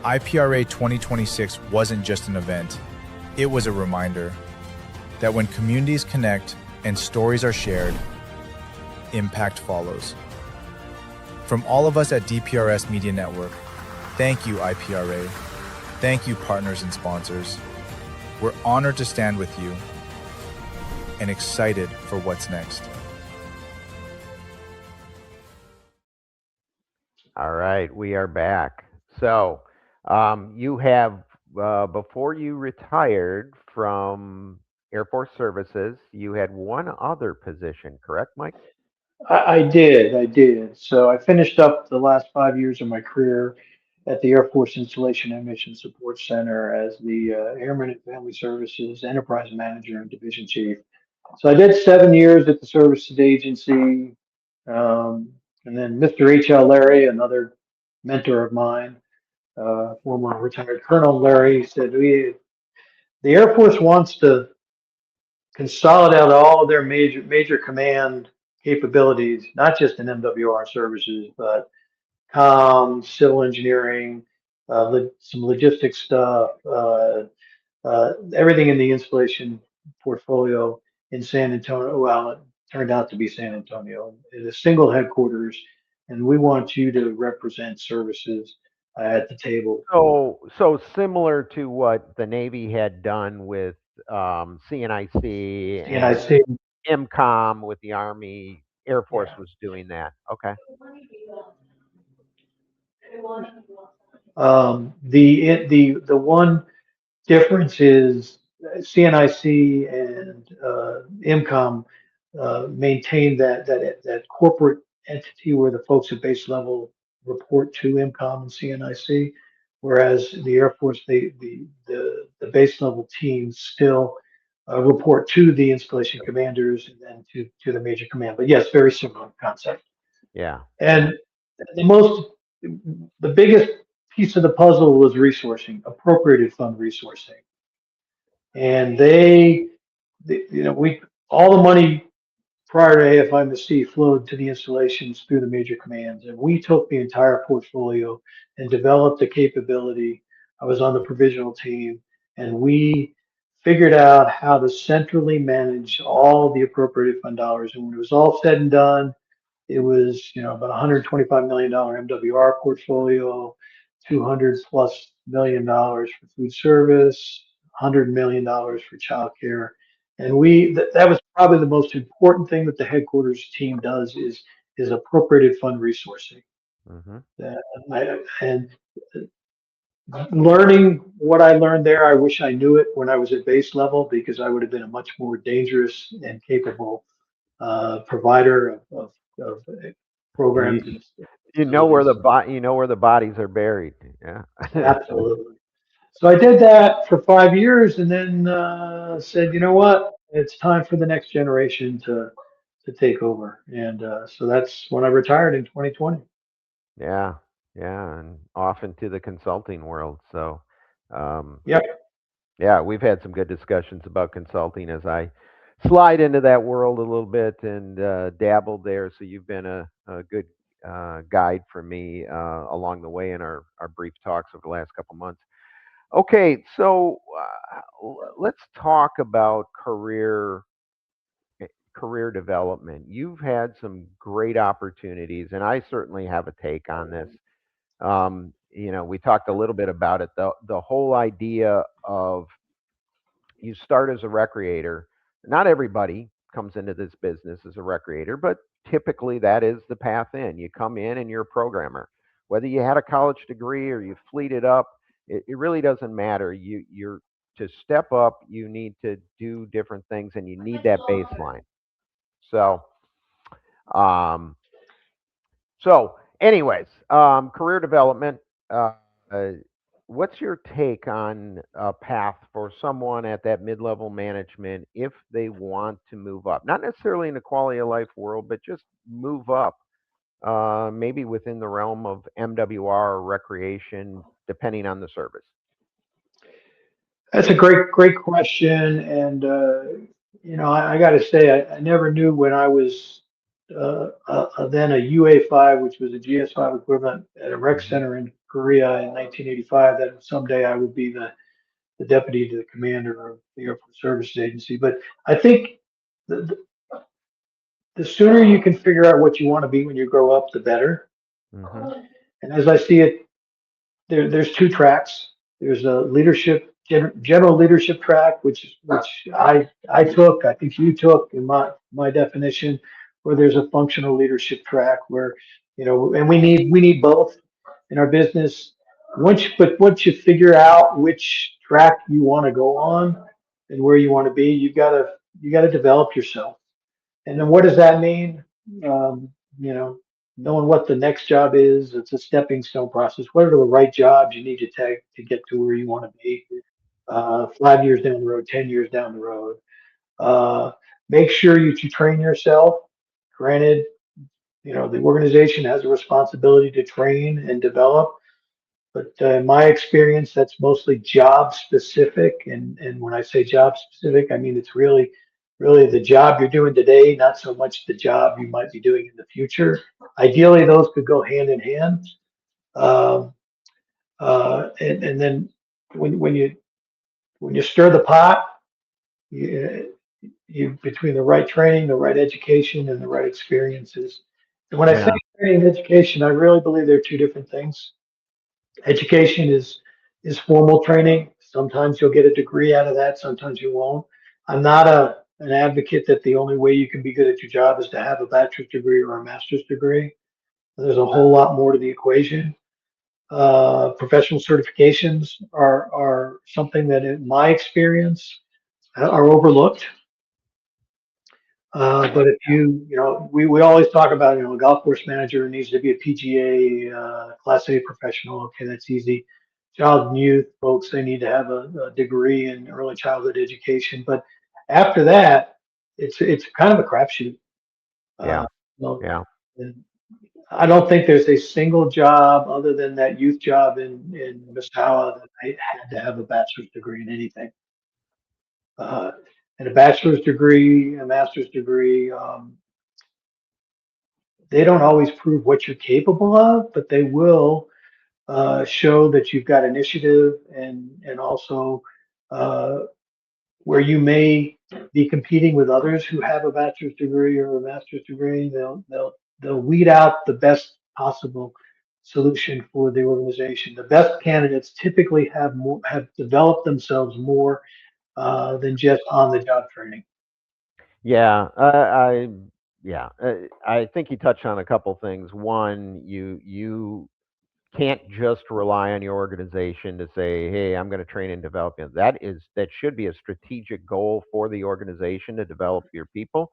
[SPEAKER 1] IPRA 2026 wasn't just an event, it was a reminder that when communities connect and stories are shared, impact follows. From all of us at DPRS Media Network, thank you, IPRA. Thank you, partners and sponsors. We're honored to stand with you and excited for what's next.
[SPEAKER 2] All right, we are back. So, you have, before you retired from Air Force Services, you had one other position, correct, Mike?
[SPEAKER 5] I did. So I finished up the last 5 years of my career at the Air Force Installation and Mission Support Center as the Airman and Family Services Enterprise Manager and Division Chief. So I did 7 years at the services agency, and then Mr. H.L. Larry, another mentor of mine, former retired Colonel Larry, said the Air Force wants to consolidate all of their major command capabilities, not just in MWR services, but civil engineering, some logistics stuff, everything in the installation portfolio in San Antonio. Well, it turned out to be San Antonio. It's a single headquarters, and we want you to represent services at the table.
[SPEAKER 2] So similar to what the Navy had done with CNIC
[SPEAKER 5] And I
[SPEAKER 2] and
[SPEAKER 5] see
[SPEAKER 2] MCOM with the Army, Air Force was doing that. Okay.
[SPEAKER 5] the one difference is CNIC and IMCOM maintain that corporate entity where the folks at base level report to IMCOM and CNIC, whereas the Air Force, the base level teams still report to the installation commanders and then to the major command. But yes, very similar concept.
[SPEAKER 2] Yeah.
[SPEAKER 5] And the biggest piece of the puzzle was resourcing, appropriated fund resourcing. And we all the money prior to AFI flowed to the installations through the major commands, and we took the entire portfolio and developed a capability. I was on the provisional team, and we figured out how to centrally manage all the appropriated fund dollars. And when it was all said and done, it was, about $125 million MWR portfolio, 200 plus $1 million for food service, $100 million for childcare. And that was probably the most important thing that the headquarters team does is appropriated fund resourcing.
[SPEAKER 2] Mm-hmm.
[SPEAKER 5] And learning what I learned there, I wish I knew it when I was at base level, because I would have been a much more dangerous and capable provider of programs.
[SPEAKER 2] You know where the bodies are buried. Yeah.
[SPEAKER 5] Absolutely. So I did that for 5 years, and then said, you know what, it's time for the next generation to take over. And so that's when I retired in 2020.
[SPEAKER 2] Yeah. Yeah. And off into the consulting world. So,
[SPEAKER 5] Yep.
[SPEAKER 2] yeah, we've had some good discussions about consulting as I slide into that world a little bit and dabbled there. So you've been a good guide for me along the way in our brief talks over the last couple months. Okay, so let's talk about career development. You've had some great opportunities, and I certainly have a take on this. We talked a little bit about it. The whole idea of you start as a recreator. Not everybody comes into this business as a recreator, but typically that is the path in. You come in and you're a programmer. Whether you had a college degree or you fleeted up, it really doesn't matter. You're to step up, you need to do different things and you need that baseline. So, um, anyways, career development. Uh, what's your take on a path for someone at that mid-level management if they want to move up? Not necessarily in the quality of life world, but just move up, maybe within the realm of MWR or recreation, depending on the service.
[SPEAKER 5] That's a great question. And, I got to say, I never knew when I was then a UA5, which was a GS5 equivalent at a rec
[SPEAKER 2] Hmm.
[SPEAKER 5] center in Korea in 1985, that someday I would be the deputy to the commander of the Air Force Services Agency. But I think the, the sooner you can figure out what you want to be when you grow up, the better.
[SPEAKER 2] Hmm.
[SPEAKER 5] And as I see it, there's two tracks. There's a general leadership track, which I took. I think you took in my definition. Where there's a functional leadership track, where and we need both in our business. Once you figure out which track you want to go on and where you want to be, you gotta develop yourself. And then what does that mean? Um, you know, knowing what the next job is, it's a stepping stone process. What are the right jobs you need to take to get to where you want to be? 5 years down the road, 10 years down the road. Uh, Make sure you train yourself. Granted, the organization has a responsibility to train and develop, but in my experience, that's mostly job specific. And when I say job specific, I mean it's really the job you're doing today, not so much the job you might be doing in the future. Ideally, those could go hand in hand. Um, and then when you stir the pot, you between the right training, the right education, and the right experiences. And when I say
[SPEAKER 2] Yeah.
[SPEAKER 5] training and education, I really believe they're two different things. Education is formal training. Sometimes you'll get a degree out of that. Sometimes you won't. I'm not an advocate that the only way you can be good at your job is to have a bachelor's degree or a master's degree. There's a whole lot more to the equation. Professional certifications are something that, in my experience, are overlooked. But if we always talk about, a golf course manager needs to be a PGA, Class A professional. Okay, that's easy. Child and youth folks, they need to have a degree in early childhood education. But After that, it's kind of a crapshoot.
[SPEAKER 2] Yeah.
[SPEAKER 5] Well,
[SPEAKER 2] Yeah.
[SPEAKER 5] and I don't think there's a single job other than that youth job in Misawa that I had to have a bachelor's degree in anything. Uh, and a bachelor's degree, a master's degree, they don't always prove what you're capable of, but they will show that you've got initiative and also uh, where you may be competing with others who have a bachelor's degree or a master's degree. They'll weed out the best possible solution for the organization. The best candidates typically have developed themselves more than just on the job training.
[SPEAKER 2] Yeah. Yeah. I think you touched on a couple things. One, you can't just rely on your organization to say, "Hey, I'm going to train and develop you." That should be a strategic goal for the organization to develop your people.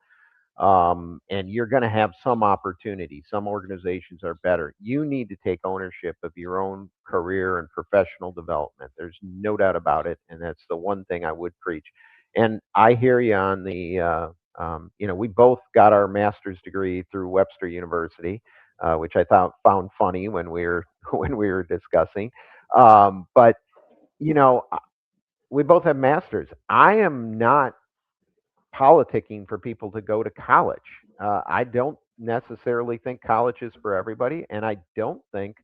[SPEAKER 2] And you're going to have some opportunity. Some organizations are better. You need to take ownership of your own career and professional development. There's no doubt about it, and that's the one thing I would preach. And I hear you on the. We both got our master's degree through Webster University, which I found funny when we were when we were discussing. But you know, we both have masters. I am not politicking for people to go to college. I don't necessarily think college is for everybody, and I don't think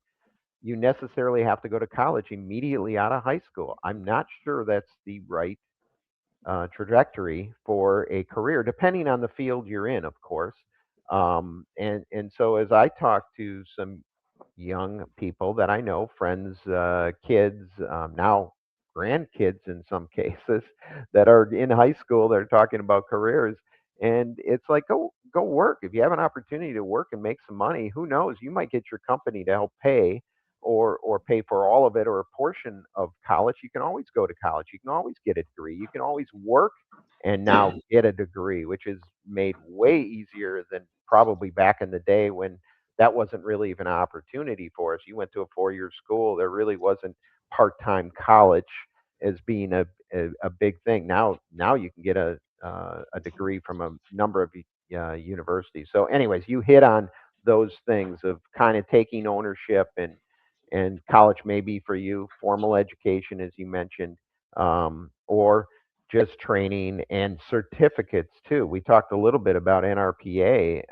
[SPEAKER 2] you necessarily have to go to college immediately out of high school. I'm not sure that's the right trajectory for a career, depending on the field you're in, of course. And so as I talk to some young people that I know, friends, kids, now grandkids in some cases that are in high school, they're talking about careers. And it's like, go work. If you have an opportunity to work and make some money, who knows? You might get your company to help pay or pay for all of it or a portion of college. You can always go to college. You can always get a degree. You can always work and now get a degree, which is made way easier than probably back in the day when that wasn't really even an opportunity for us. You went to a 4-year school. There really wasn't part-time college as being a big thing. Now you can get a degree from a number of universities. So, anyways, you hit on those things of kind of taking ownership and college may be for you, formal education, as you mentioned, or just training and certificates too. We talked a little bit about NRPA.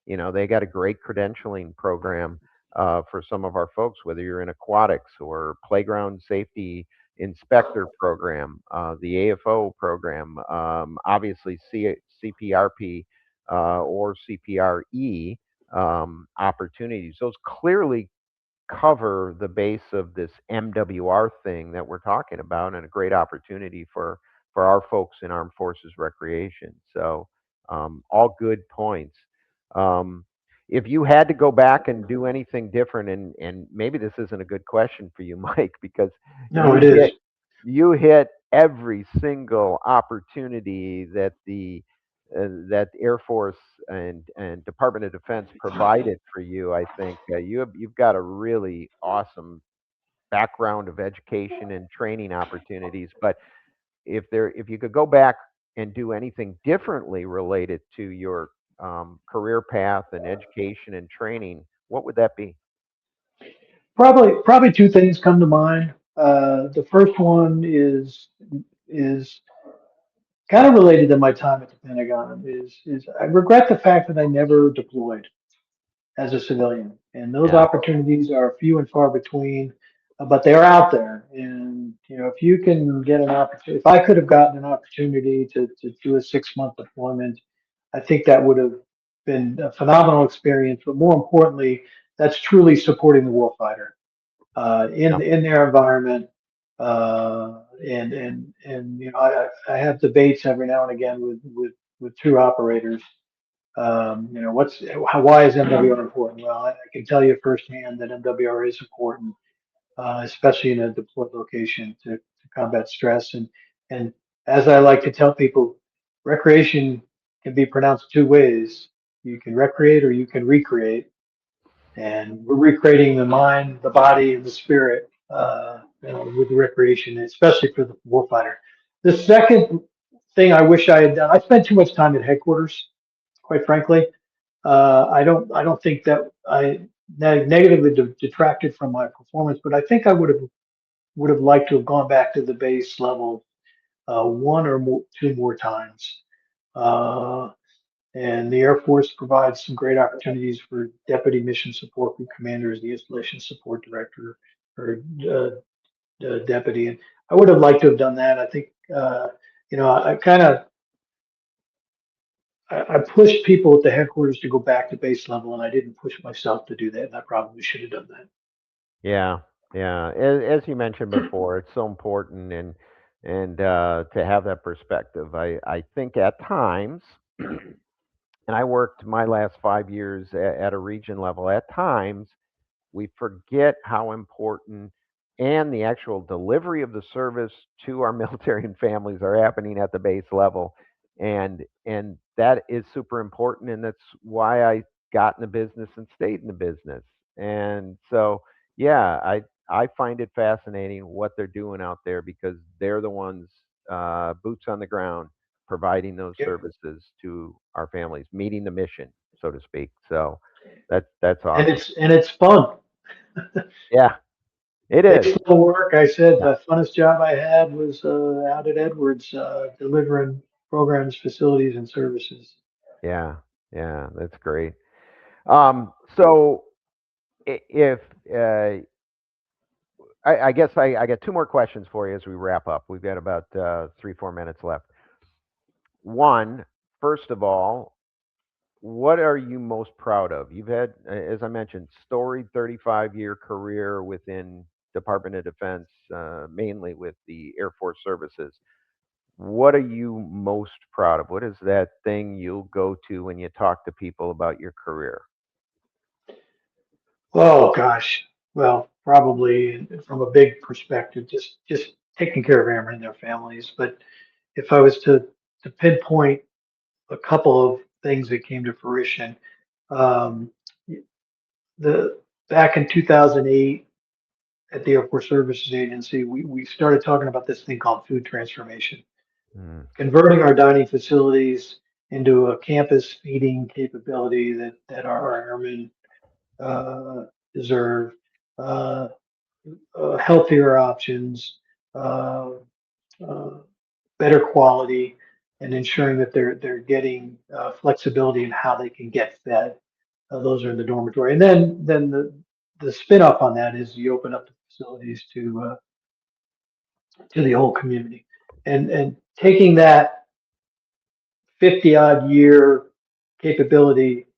[SPEAKER 2] They got a great credentialing program for some of our folks, whether you're in aquatics or playground safety inspector program, the AFO program, obviously CPRP or CPRE opportunities. Those clearly cover the base of this MWR thing that we're talking about, and a great opportunity for our folks in Armed Forces Recreation. So, all good points. Um, if you had to go back and do anything different, and maybe this isn't a good question for you, Mike, because
[SPEAKER 5] No,
[SPEAKER 2] you
[SPEAKER 5] it is.
[SPEAKER 2] hit every single opportunity that Air Force and Department of Defense provided for you. I think you've got a really awesome background of education and training opportunities. But if you could go back and do anything differently related to your career path and education and training, what would that be?
[SPEAKER 5] Probably two things come to mind. The first one is kind of related to my time at the Pentagon. Is I regret the fact that I never deployed as a civilian, and those
[SPEAKER 2] Yeah,
[SPEAKER 5] opportunities are few and far between, but they're out there. And if you can get an opportunity, if I could have gotten an opportunity to do a 6-month deployment, I think that would have been a phenomenal experience. But more importantly, that's truly supporting the warfighter
[SPEAKER 2] yeah,
[SPEAKER 5] in their environment. And I have debates every now and again with true operators. Why is MWR important? Well, I can tell you firsthand that MWR is important, especially in a deployed location to combat stress. And as I like to tell people, recreation can be pronounced two ways. You can recreate or you can recreate, and we're recreating the mind, the body, and the spirit with the recreation, especially for the warfighter. The second thing I wish I had done. I spent too much time at headquarters, quite frankly. I don't think that I negatively detracted from my performance, but I think I would have liked to have gone back to the base level one or more, two more times. Uh, and the Air Force provides some great opportunities for deputy mission support group commanders, the installation support director, or deputy. And I would have liked to have done that. I think, I kind of I pushed people at the headquarters to go back to base level, and I didn't push myself to do that. And I probably should have done that.
[SPEAKER 2] Yeah, yeah. As you mentioned before, it's so important, and to have that perspective. I think at times, and I worked my last 5 years at a region level. At times, we forget how important and the actual delivery of the service to our military and families are happening at the base level, and that is super important, and that's why I got in the business and stayed in the business. And so yeah, I find it fascinating what they're doing out there, because they're the ones, boots on the ground, providing those
[SPEAKER 5] Yep.
[SPEAKER 2] services to our families, meeting the mission, so to speak. So that's
[SPEAKER 5] And
[SPEAKER 2] awesome.
[SPEAKER 5] it's fun.
[SPEAKER 2] Yeah, it
[SPEAKER 5] It's
[SPEAKER 2] is.
[SPEAKER 5] still work. I said
[SPEAKER 2] Yeah,
[SPEAKER 5] the funnest job I had was out at Edwards, delivering programs, facilities, and services.
[SPEAKER 2] yeah, yeah. That's great. So if I guess I got two more questions for you as we wrap up. We've got about 3 4 minutes left. One, first of all, what are you most proud of? You've had, as I mentioned, storied 35-year career within Department of Defense, mainly with the Air Force Services. What are you most proud of? What is that thing you'll go to when you talk to people about your career?
[SPEAKER 5] Oh gosh. Well, probably from a big perspective, just taking care of airmen and their families. But if I was to pinpoint a couple of things that came to fruition, um, the back in 2008 at the Air Force Services Agency, we started talking about this thing called food transformation,
[SPEAKER 2] Mm,
[SPEAKER 5] converting our dining facilities into a campus feeding capability that our airmen uh, deserve, uh, healthier options, uh, uh, better quality, and ensuring that they're getting flexibility in how they can get fed. Those are in the dormitory, and then the spin off on that is you open up the facilities to the whole community, and taking that 50 odd year capability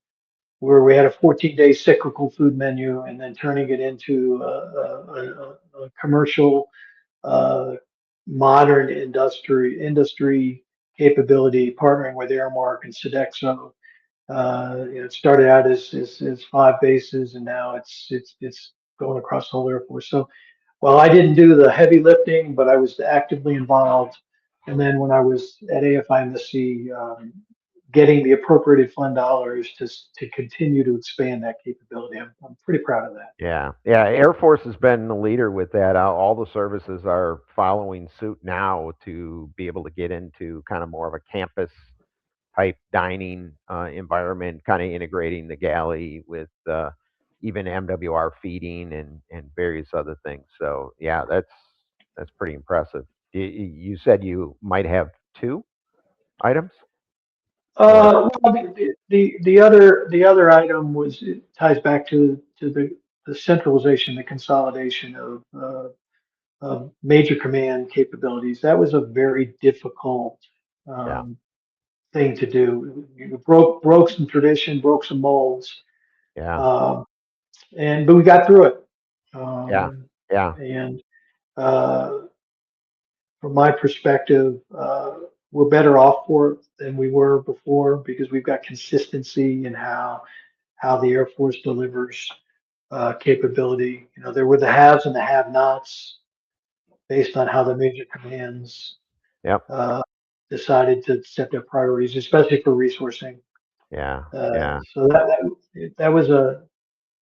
[SPEAKER 5] where we had a 14-day cyclical food menu, and then turning it into a commercial, uh, modern industry capability, partnering with Airmark and Sodexo. It started out as 5 bases, and now it's going across the whole Air Force. So while I didn't do the heavy lifting, but I was actively involved. And then when I was at AFIMSC, getting the appropriated fund dollars to continue to expand that capability, I'm pretty proud of that.
[SPEAKER 2] yeah, yeah. Air Force has been the leader with that. All the services are following suit now to be able to get into kind of more of a campus type dining environment, kind of integrating the galley with even MWR feeding and various other things. So yeah, that's pretty impressive. You said you might have two items, or
[SPEAKER 5] Well, the other item was, it ties back to the centralization, the consolidation of major command capabilities. That was a very difficult
[SPEAKER 2] yeah,
[SPEAKER 5] um, thing to do. You broke some tradition, broke some molds,
[SPEAKER 2] yeah,
[SPEAKER 5] um, but we got through it.
[SPEAKER 2] yeah,
[SPEAKER 5] Um,
[SPEAKER 2] yeah,
[SPEAKER 5] and uh, from my perspective, we're better off for it than we were before, because we've got consistency in how the Air Force delivers capability. There were the haves and the have-nots based on how the major commands
[SPEAKER 2] yep,
[SPEAKER 5] uh, decided to set their priorities, especially for resourcing.
[SPEAKER 2] yeah,
[SPEAKER 5] Uh,
[SPEAKER 2] yeah,
[SPEAKER 5] so that was a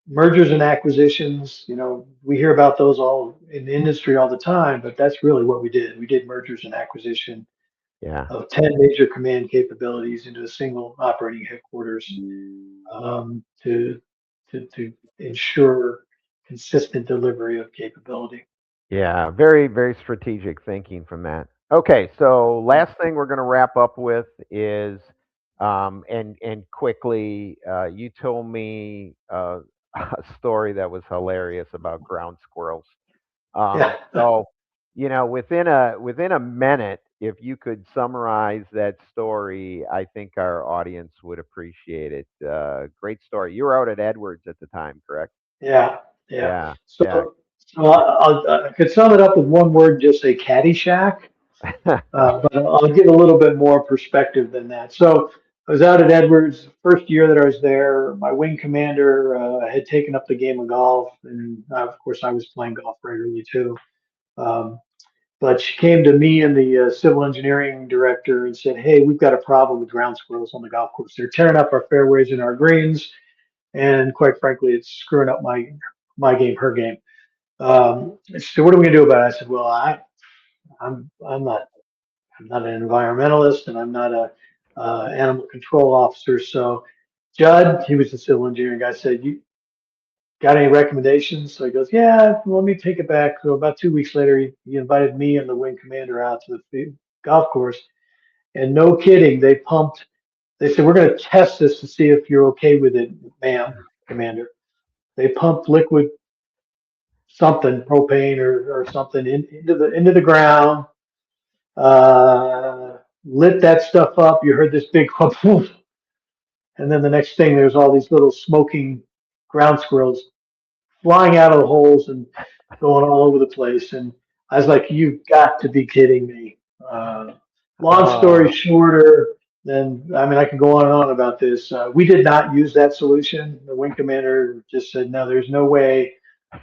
[SPEAKER 5] mergers and acquisitions. We hear about those all in the industry all the time, but that's really what we did. We did mergers and acquisition of 10 major command capabilities into a single operating headquarters to ensure consistent delivery of capability.
[SPEAKER 2] Yeah, very, very strategic thinking from that. Okay, so last thing we're going to wrap up with is, and quickly, you told me a story that was hilarious about ground squirrels.
[SPEAKER 5] Yeah.
[SPEAKER 2] So, within a minute, if you could summarize that story, I think our audience would appreciate it. Great story. You were out at Edwards at the time, correct?
[SPEAKER 5] Yeah. Yeah.
[SPEAKER 2] Yeah, yeah.
[SPEAKER 5] So I could sum it up with one word, just say Caddyshack. But I'll give a little bit more perspective than that. So I was out at Edwards, first year that I was there. My wing commander had taken up the game of golf, and of course I was playing golf regularly too. Um, but she came to me and the civil engineering director and said, "Hey, we've got a problem with ground squirrels on the golf course. They're tearing up our fairways and our greens, and quite frankly, it's screwing up my game, her game." So what are we gonna do about it? I said, "Well, I'm not an environmentalist, and I'm not a animal control officer. So Judd, he was the civil engineering guy, said, "You got any recommendations?" So he goes, "Yeah, well, let me take it back." So about 2 weeks later, he invited me and the wing commander out to the golf course. And no kidding, they said, "We're going to test this to see if you're okay with it, ma'am, commander." They pumped liquid something, propane or something into the ground, lit that stuff up. You heard this big whoop, and then the next thing, there's all these little smoking ground squirrels flying out of the holes and going all over the place. And I was like, "You've got to be kidding me." Long story shorter, then I mean, I can go on and on about this. We did not use that solution. The wing commander just said, "No, there's no way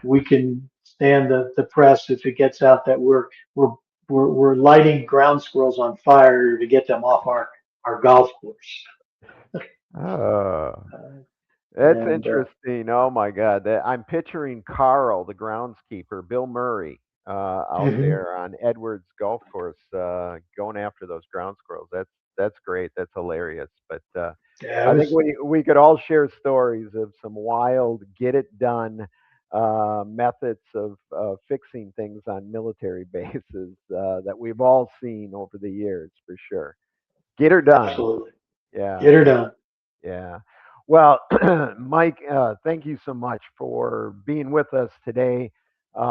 [SPEAKER 5] we can stand the press if it gets out that we're lighting ground squirrels on fire to get them off our golf course."
[SPEAKER 2] Oh, that's
[SPEAKER 5] And
[SPEAKER 2] interesting. Oh my God, I'm picturing Carl, the groundskeeper, Bill Murray, out
[SPEAKER 5] mhm.
[SPEAKER 2] there on Edwards Golf Course, going after those ground squirrels. That's great. That's hilarious. But
[SPEAKER 5] Yeah, it
[SPEAKER 2] I think
[SPEAKER 5] was.
[SPEAKER 2] we could all share stories of some wild, get it done methods of fixing things on military bases that we've all seen over the years, for sure. Get her done.
[SPEAKER 5] Absolutely.
[SPEAKER 2] Yeah.
[SPEAKER 5] Get her done.
[SPEAKER 2] Yeah. Well, Mike, thank you so much for being with us today. This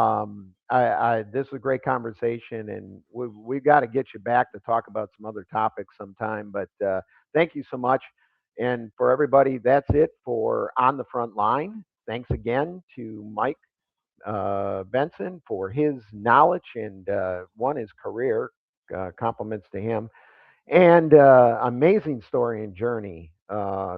[SPEAKER 2] was a great conversation, and we've got to get you back to talk about some other topics sometime. But thank you so much. And for everybody, that's it for On the Front Line. Thanks again to Mike Bensen for his knowledge and his career. Compliments to him. And amazing story and journey,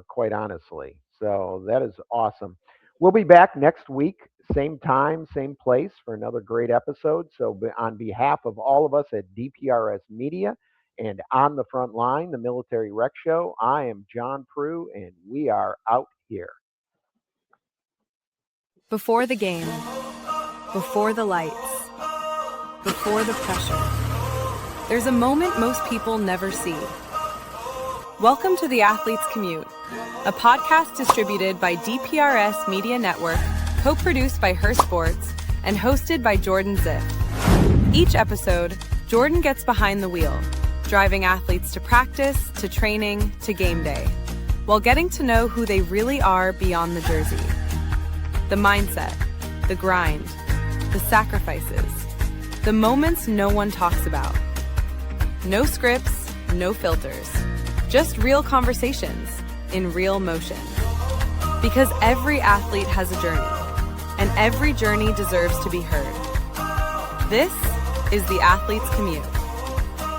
[SPEAKER 2] quite honestly. So that is awesome. We'll be back next week, same time, same place for another great episode. So on behalf of all of us at DPRS Media and On the Front Line, the Military Rec Show, I am John Prue, and we are out here.
[SPEAKER 3] Before the game, before the lights, before the pressure, there's a moment most people never see. Welcome to The Athlete's Commute, a podcast distributed by DPRS Media Network, co-produced by Her Sports, and hosted by Jordan Ziff. Each episode, Jordan gets behind the wheel, driving athletes to practice, to training, to game day, while getting to know who they really are beyond the jersey. The mindset, the grind, the sacrifices, the moments no one talks about. No scripts, no filters, just real conversations in real motion. Because every athlete has a journey, and every journey deserves to be heard. This is The Athlete's Commute.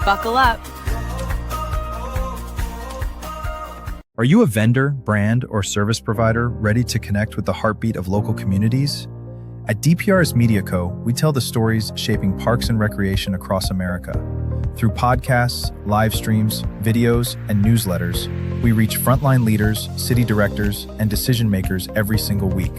[SPEAKER 3] Buckle up.
[SPEAKER 1] Are you a vendor, brand, or service provider ready to connect with the heartbeat of local communities? At DPRS Media Co., we tell the stories shaping parks and recreation across America. Through podcasts, live streams, videos, and newsletters, we reach frontline leaders, city directors, and decision makers every single week.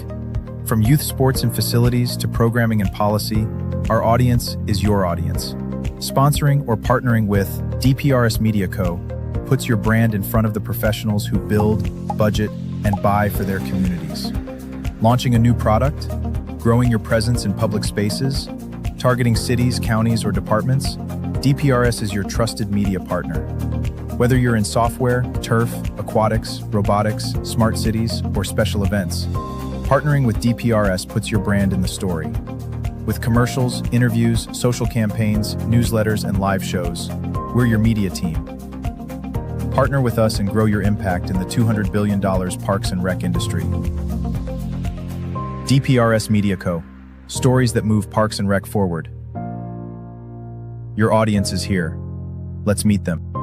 [SPEAKER 1] From youth sports and facilities to programming and policy, our audience is your audience. Sponsoring or partnering with DPRS Media Co. puts your brand in front of the professionals who build, budget, and buy for their communities. Launching a new product, growing your presence in public spaces, targeting cities, counties, or departments, DPRS is your trusted media partner. Whether you're in software, turf, aquatics, robotics, smart cities, or special events, partnering with DPRS puts your brand in the story. With commercials, interviews, social campaigns, newsletters, and live shows, we're your media team. Partner with us and grow your impact in the $200 billion Parks and Rec industry. DPRS Media Co. Stories that move Parks and Rec forward. Your audience is here. Let's meet them.